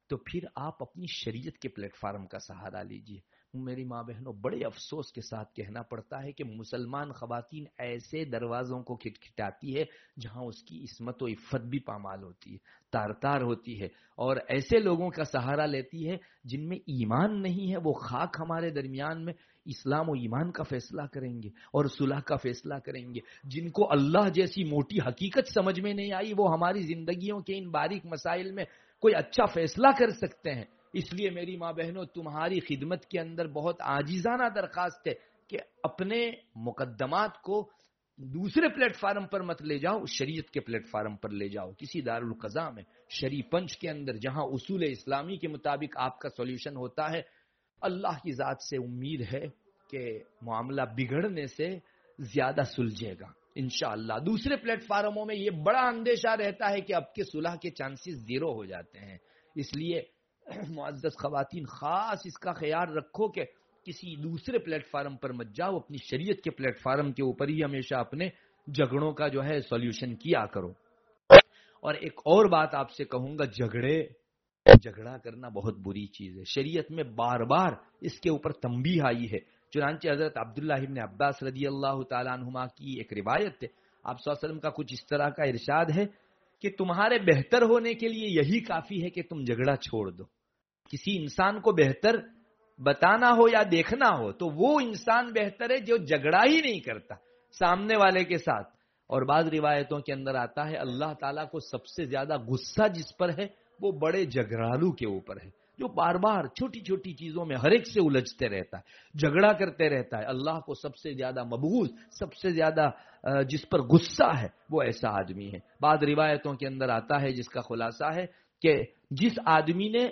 تو پھر آپ اپنی شریعت کے پلیٹ فارم کا سہارا لیجئے۔ میری ماں بہنوں، بڑے افسوس کے ساتھ کہنا پڑتا ہے کہ مسلمان خواتین ایسے دروازوں کو کھٹکھٹاتی ہے جہاں اس کی عصمت و عفت بھی پامال ہوتی ہے، تار تار ہوتی ہے، اور ایسے لوگوں کا سہارا لیتی ہے جن میں ایمان نہیں ہے۔ وہ خاک ہمارے درمیان میں اسلام و ایمان کا فیصلہ کریں گے اور صلح کا فیصلہ کریں گے، جن کو اللہ جیسی موٹی حقیقت سمجھ میں نہیں آئی، وہ ہماری زندگیوں کے ان باریک مسائل میں کوئی اچھا فیصلہ کر سکتے ہیں۔ اس لیے میری ماں بہنوں، تمہاری خدمت کے اندر بہت عاجزانہ درخواست ہے کہ اپنے مقدمات کو دوسرے پلیٹ فارم پر مت لے جاؤ، شریعت کے پلیٹ فارم پر لے جاؤ، کسی دارالقضاء میں، شرعی پنچ کے اندر، جہاں اصول اسلامی کے مطابق آپ کا سولوشن ہوتا ہے۔ اللہ کی ذات سے امید ہے کہ معاملہ بگڑنے سے زیادہ سلجھے گا انشاءاللہ۔ دوسرے پلیٹ فارموں میں یہ بڑا اندیشہ رہتا ہے کہ اب کے صلح کے چانسز زیرو ہو جاتے ہیں۔ اس لیے معزز خواتین، خاص اس کا خیال رکھو کہ کسی دوسرے پلیٹ فارم پر مت جاؤ، اپنی شریعت کے پلیٹ فارم کے اوپر ہی ہمیشہ اپنے جھگڑوں کا جو ہے سولوشن کیا کرو۔ اور ایک اور بات آپ سے کہوں گا، جھگڑا کرنا بہت بری چیز ہے، شریعت میں بار بار اس کے اوپر تنبیہ آئی ہے۔ چنانچہ حضرت عبداللہ ابن عباس رضی اللہ تعالیٰ عنہما کی ایک روایت ہے، آپ صلی اللہ علیہ وسلم کا کچھ اس طرح کا ارشاد ہے کہ تمہارے بہتر ہونے کے لیے یہی کافی ہے کہ تم جھگڑا چھوڑ دو۔ کسی انسان کو بہتر بتانا ہو یا دیکھنا ہو تو وہ انسان بہتر ہے جو جھگڑا ہی نہیں کرتا سامنے والے کے ساتھ۔ اور بعض روایتوں کے اندر آتا ہے اللہ تعالیٰ کو سب سے زیادہ غصہ جس پر ہے وہ بڑے جھگڑالو کے اوپر ہے، جو بار بار چھوٹی چھوٹی چیزوں میں ہر ایک سے الجھتے رہتا ہے، جھگڑا کرتے رہتا ہے۔ اللہ کو سب سے زیادہ مبغوض، سب سے زیادہ جس پر غصہ ہے وہ ایسا آدمی ہے۔ بعض روایتوں کے اندر آتا ہے جس کا خلاصہ ہے کہ جس آدمی نے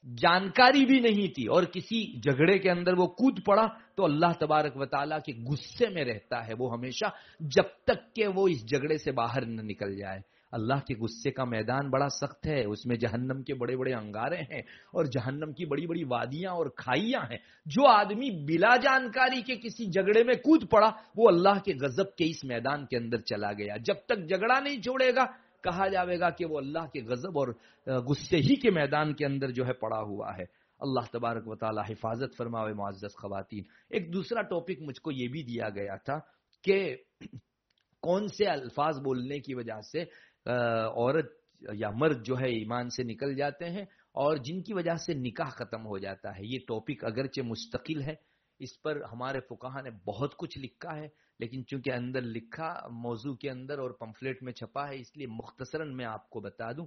جانکاری بھی نہیں تھی اور کسی جھگڑے کے اندر وہ کود پڑا تو اللہ تبارک و تعالیٰ کے غصے میں رہتا ہے وہ ہمیشہ، جب تک کہ وہ اس جھگڑے سے باہر نہ نکل جائے۔ اللہ کے غصے کا میدان بڑا سخت ہے، اس میں جہنم کے بڑے بڑے انگارے ہیں اور جہنم کی بڑی بڑی وادیاں اور کھائیاں ہیں۔ جو آدمی بلا جانکاری کے کسی جھگڑے میں کود پڑا وہ اللہ کے غضب کے اس میدان کے اندر چلا گیا۔ جب تک جھگڑا نہیں چھوڑے گا کہا جاوے گا کہ وہ اللہ کے غضب اور غصے ہی کے میدان کے اندر جو ہے پڑا ہوا ہے۔ اللہ تبارک و تعالی حفاظت فرماوے۔ معزز خواتین، ایک دوسرا ٹاپک مجھ کو یہ بھی دیا گیا تھا کہ کون سے الفاظ بولنے کی وجہ سے عورت یا مرد جو ہے ایمان سے نکل جاتے ہیں اور جن کی وجہ سے نکاح ختم ہو جاتا ہے۔ یہ ٹاپک اگرچہ مستقل ہے، اس پر ہمارے فقہا نے بہت کچھ لکھا ہے، لیکن چونکہ اندر لکھا موضوع کے اندر اور پمفلیٹ میں چھپا ہے اس لیے مختصراً میں آپ کو بتا دوں۔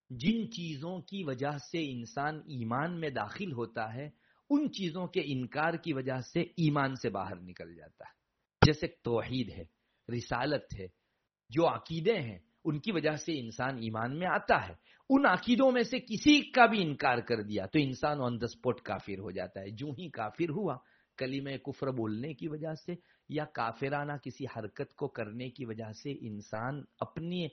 جن چیزوں کی وجہ سے انسان ایمان میں داخل ہوتا ہے ان چیزوں کے انکار کی وجہ سے ایمان سے باہر نکل جاتا ہے، جیسے توحید ہے، رسالت ہے، جو عقیدے ہیں ان کی وجہ سے انسان ایمان میں آتا ہے۔ ان عقیدوں میں سے کسی کا بھی انکار کر دیا تو انسان آن دا اسپاٹ کافر ہو جاتا ہے۔ جو ہی کافر ہوا کلمہ کفر بولنے کی وجہ سے یا کافرانہ کسی حرکت کو کرنے کی وجہ سے انسان اپنی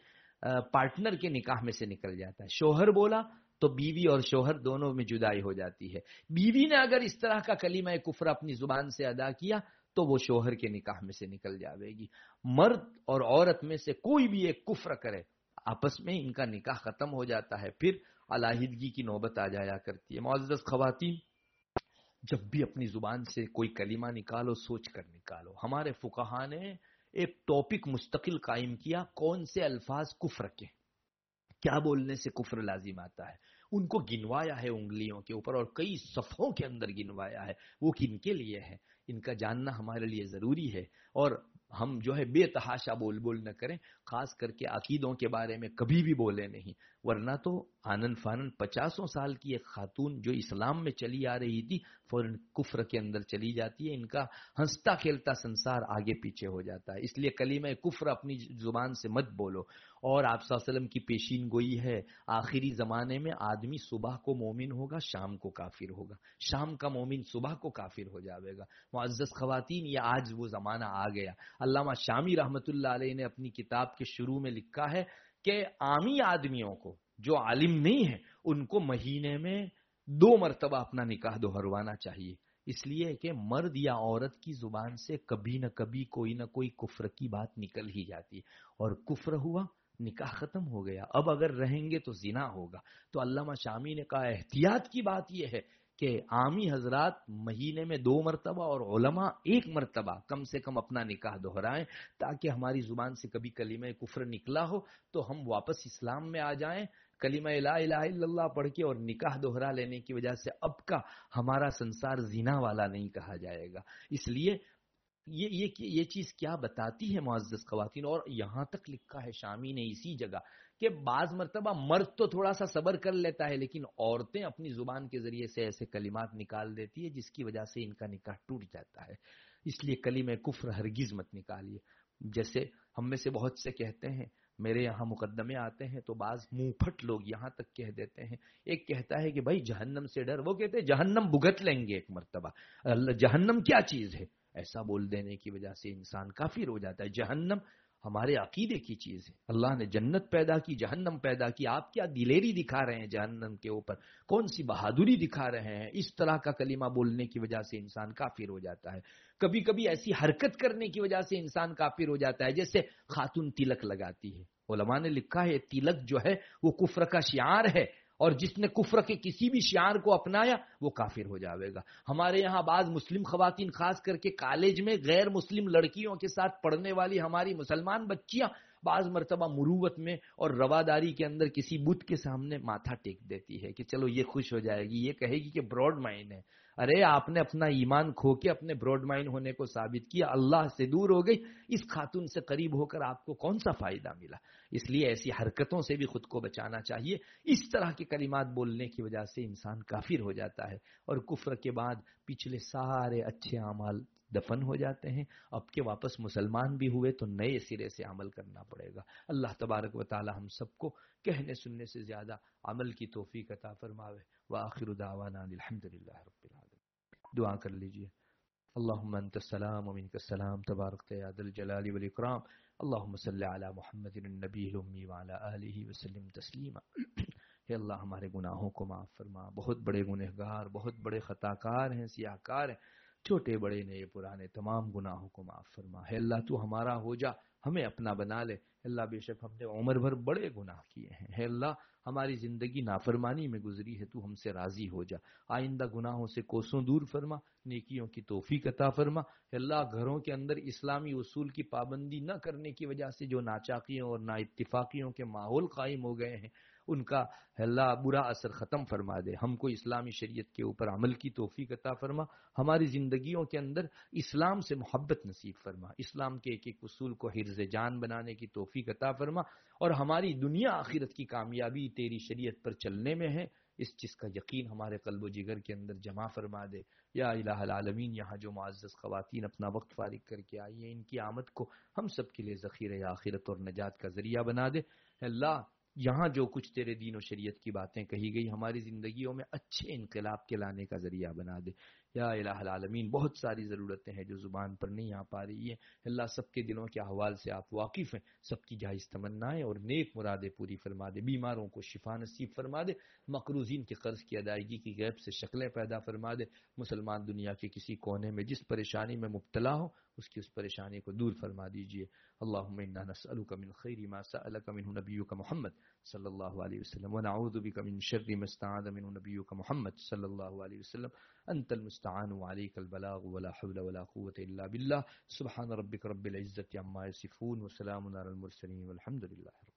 پارٹنر کے نکاح میں سے نکل جاتا ہے۔ شوہر بولا تو بیوی اور شوہر دونوں میں جدائی ہو جاتی ہے۔ بیوی نے اگر اس طرح کا کلمہ کفر اپنی زبان سے ادا کیا تو وہ شوہر کے نکاح میں سے نکل جاوے گی۔ مرد اور عورت میں سے کوئی بھی ایک کفر کرے آپس میں ان کا نکاح ختم ہو جاتا ہے، پھر علیحدگی کی نوبت آ جایا کرتی ہے۔ معزز خواتین، جب بھی اپنی زبان سے کوئی کلمہ نکالو سوچ کر نکالو۔ ہمارے فقہا نے ایک ٹاپک مستقل قائم کیا، کون سے الفاظ کفر کے، کیا بولنے سے کفر لازم آتا ہے۔ ان کو گنوایا ہے انگلیوں کے اوپر اور کئی صفحوں کے اندر گنوایا ہے. وہ کن کے لیے ہے ان کا جاننا ہمارے لیے ضروری ہے. اور ہم جو ہے بے تحاشا بول نہ کریں، خاص کر کے عقیدوں کے بارے میں کبھی بھی بولے نہیں، ورنہ تو آنن فانن 50 سال کی ایک خاتون جو اسلام میں چلی آ رہی تھی فوراً کفر کے اندر چلی جاتی ہے. ان کا ہنستا کھیلتا سنسار آگے پیچھے ہو جاتا ہے. اس لیے کلمہ کفر اپنی زبان سے مت بولو. اور آپ صلی اللہ علیہ وسلم کی پیشین گوئی ہے، آخری زمانے میں آدمی صبح کو مومن ہوگا، شام کو کافر ہوگا، شام کا مومن صبح کو کافر ہو جائے گا. معزز خواتین، یہ آج وہ زمانہ آ گیا. علامہ شامی رحمت اللہ علیہ نے اپنی کتاب کے شروع میں لکھا ہے کہ عامی آدمیوں کو جو عالم نہیں ہے ان کو مہینے میں 2 مرتبہ اپنا نکاح دہروانا چاہیے. اس لیے کہ مرد یا عورت کی زبان سے کبھی نہ کبھی کوئی نہ کوئی کفر کی بات نکل ہی جاتی ہے، اور کفر ہوا نکاح ختم ہو گیا. اب اگر رہیں گے تو زنا ہوگا. تو علامہ شامی نے کہا احتیاط کی بات یہ ہے کہ عامی حضرات مہینے میں 2 مرتبہ اور علماء 1 مرتبہ کم سے کم اپنا نکاح دہرائیں، تاکہ ہماری زبان سے کبھی کلمہ کفر نکلا ہو تو ہم واپس اسلام میں آ جائیں. کلمہ لا الہ الا اللہ پڑھ کے اور نکاح دہرا لینے کی وجہ سے اب کا ہمارا سنسار زنا والا نہیں کہا جائے گا. اس لیے یہ چیز کیا بتاتی ہے معزز خواتین، اور یہاں تک لکھا ہے شامی نے اسی جگہ کہ بعض مرتبہ مرد تو تھوڑا سا صبر کر لیتا ہے، لیکن عورتیں اپنی زبان کے ذریعے سے ایسے کلمات نکال دیتی ہے جس کی وجہ سے ان کا نکاح ٹوٹ جاتا ہے. اس لیے کلمہ کفر ہرگز مت نکالیے. جیسے ہم میں سے بہت سے کہتے ہیں، میرے یہاں مقدمے آتے ہیں تو بعض منہ پھٹ لوگ یہاں تک کہہ دیتے ہیں، ایک کہتا ہے کہ بھائی جہنم سے ڈر، وہ کہتے ہیں جہنم بھگت لیں گے 1 مرتبہ. جہنم کیا چیز ہے؟ ایسا بول دینے کی وجہ سے انسان کافر ہو جاتا ہے. جہنم ہمارے عقیدے کی چیز ہے. اللہ نے جنت پیدا کی، جہنم پیدا کی. آپ کیا دلیری دکھا رہے ہیں جہنم کے اوپر؟ کون سی بہادری دکھا رہے ہیں؟ اس طرح کا کلمہ بولنے کی وجہ سے انسان کافر ہو جاتا ہے. کبھی کبھی ایسی حرکت کرنے کی وجہ سے انسان کافر ہو جاتا ہے، جیسے خاتون تلک لگاتی ہے. علماء نے لکھا ہے تلک جو ہے وہ کفر کا شعار ہے، اور جس نے کفر کے کسی بھی شعار کو اپنایا وہ کافر ہو جاوے گا. ہمارے یہاں بعض مسلم خواتین، خاص کر کے کالج میں غیر مسلم لڑکیوں کے ساتھ پڑھنے والی ہماری مسلمان بچیاں بعض مرتبہ مروت میں اور رواداری کے اندر کسی بت کے سامنے ماتھا ٹیک دیتی ہے کہ چلو یہ خوش ہو جائے گی، یہ کہے گی کہ براڈ مائنڈ ہے. ارے آپ نے اپنا ایمان کھو کے اپنے براڈ مائنڈ ہونے کو ثابت کیا، اللہ سے دور ہو گئی. اس خاتون سے قریب ہو کر آپ کو کون سا فائدہ ملا؟ اس لیے ایسی حرکتوں سے بھی خود کو بچانا چاہیے. اس طرح کے کلمات بولنے کی وجہ سے انسان کافر ہو جاتا ہے، اور کفر کے بعد پچھلے سارے اچھے اعمال دفن ہو جاتے ہیں. اب کے واپس مسلمان بھی ہوئے تو نئے سرے سے عمل کرنا پڑے گا. اللہ تبارک و تعالی ہم سب کو کہنے سننے سے زیادہ عمل کی توفیق عطا فرماوے. وآخر دعوانا الحمدللہ رب العالمین. دعا کر لیجئے. اللهم انت السلام ومنك السلام تبارک یا ذا الجلال والاکرام. اللهم صل علی محمد النبی الامی وعلی آلہ وسلم تسلیما. اے اللہ ہمارے گناہوں کو معاف فرما. بہت بڑے گنہگار، بہت بڑے خطاکار ہیں، سیاہکار ہیں، چھوٹے بڑے نئے پرانے تمام گناہوں کو معاف فرما. ہے اللہ تو ہمارا ہو جا، ہمیں اپنا بنا لے. اللہ بے شک ہم نے عمر بھر بڑے گناہ کیے ہیں. ہے اللہ ہماری زندگی نافرمانی میں گزری ہے، تو ہم سے راضی ہو جا. آئندہ گناہوں سے کوسوں دور فرما، نیکیوں کی توفیق عطا فرما. ہے اللہ گھروں کے اندر اسلامی اصول کی پابندی نہ کرنے کی وجہ سے جو ناچاقیوں اور نا اتفاقیوں کے ماحول قائم ہو گئے ہیں، ان کا ہے اللہ برا اثر ختم فرما دے. ہم کو اسلامی شریعت کے اوپر عمل کی توفیق عطا فرما. ہماری زندگیوں کے اندر اسلام سے محبت نصیب فرما. اسلام کے ایک ایک اصول کو حرز جان بنانے کی توفیق عطا فرما. اور ہماری دنیا آخرت کی کامیابی تیری شریعت پر چلنے میں ہے، اس چیز کا یقین ہمارے قلب و جگر کے اندر جمع فرما دے. یا الہ العالمین، یہاں جو معزز خواتین اپنا وقت فارغ کر کے آئی ہیں، ان کی آمد کو ہم سب کے لیے ذخیرہ آخرت اور نجات کا ذریعہ بنا دے. اللہ یہاں جو کچھ تیرے دین و شریعت کی باتیں کہی گئی ہماری زندگیوں میں اچھے انقلاب کے لانے کا ذریعہ بنا دے. یا الہ العالمین، بہت ساری ضرورتیں ہیں جو زبان پر نہیں آ پا رہی ہیں. اللہ سب کے دلوں کے احوال سے آپ واقف ہیں، سب کی جائز تمنائیں اور نیک مرادیں پوری فرما دے. بیماروں کو شفا نصیب فرما دے. مقروضین کے قرض کی ادائیگی کی غیب سے شکلیں پیدا فرما دے. مسلمان دنیا کے کسی کونے میں جس پریشانی میں مبتلا ہو اس کی اس پریشانی کو دور فرما دیجئے. اللهم انا نسألك من خير ما سألك منه نبيك محمد صلى الله عليه وسلم، ونعوذ بك من شر ما استعاذ منه نبيك محمد صلى الله عليه وسلم. انت المستعان وعليك البلاغ ولا حول ولا قوة الا بالله. سبحان ربك رب العزة عما يصفون وسلام على المرسلين والحمد لله رب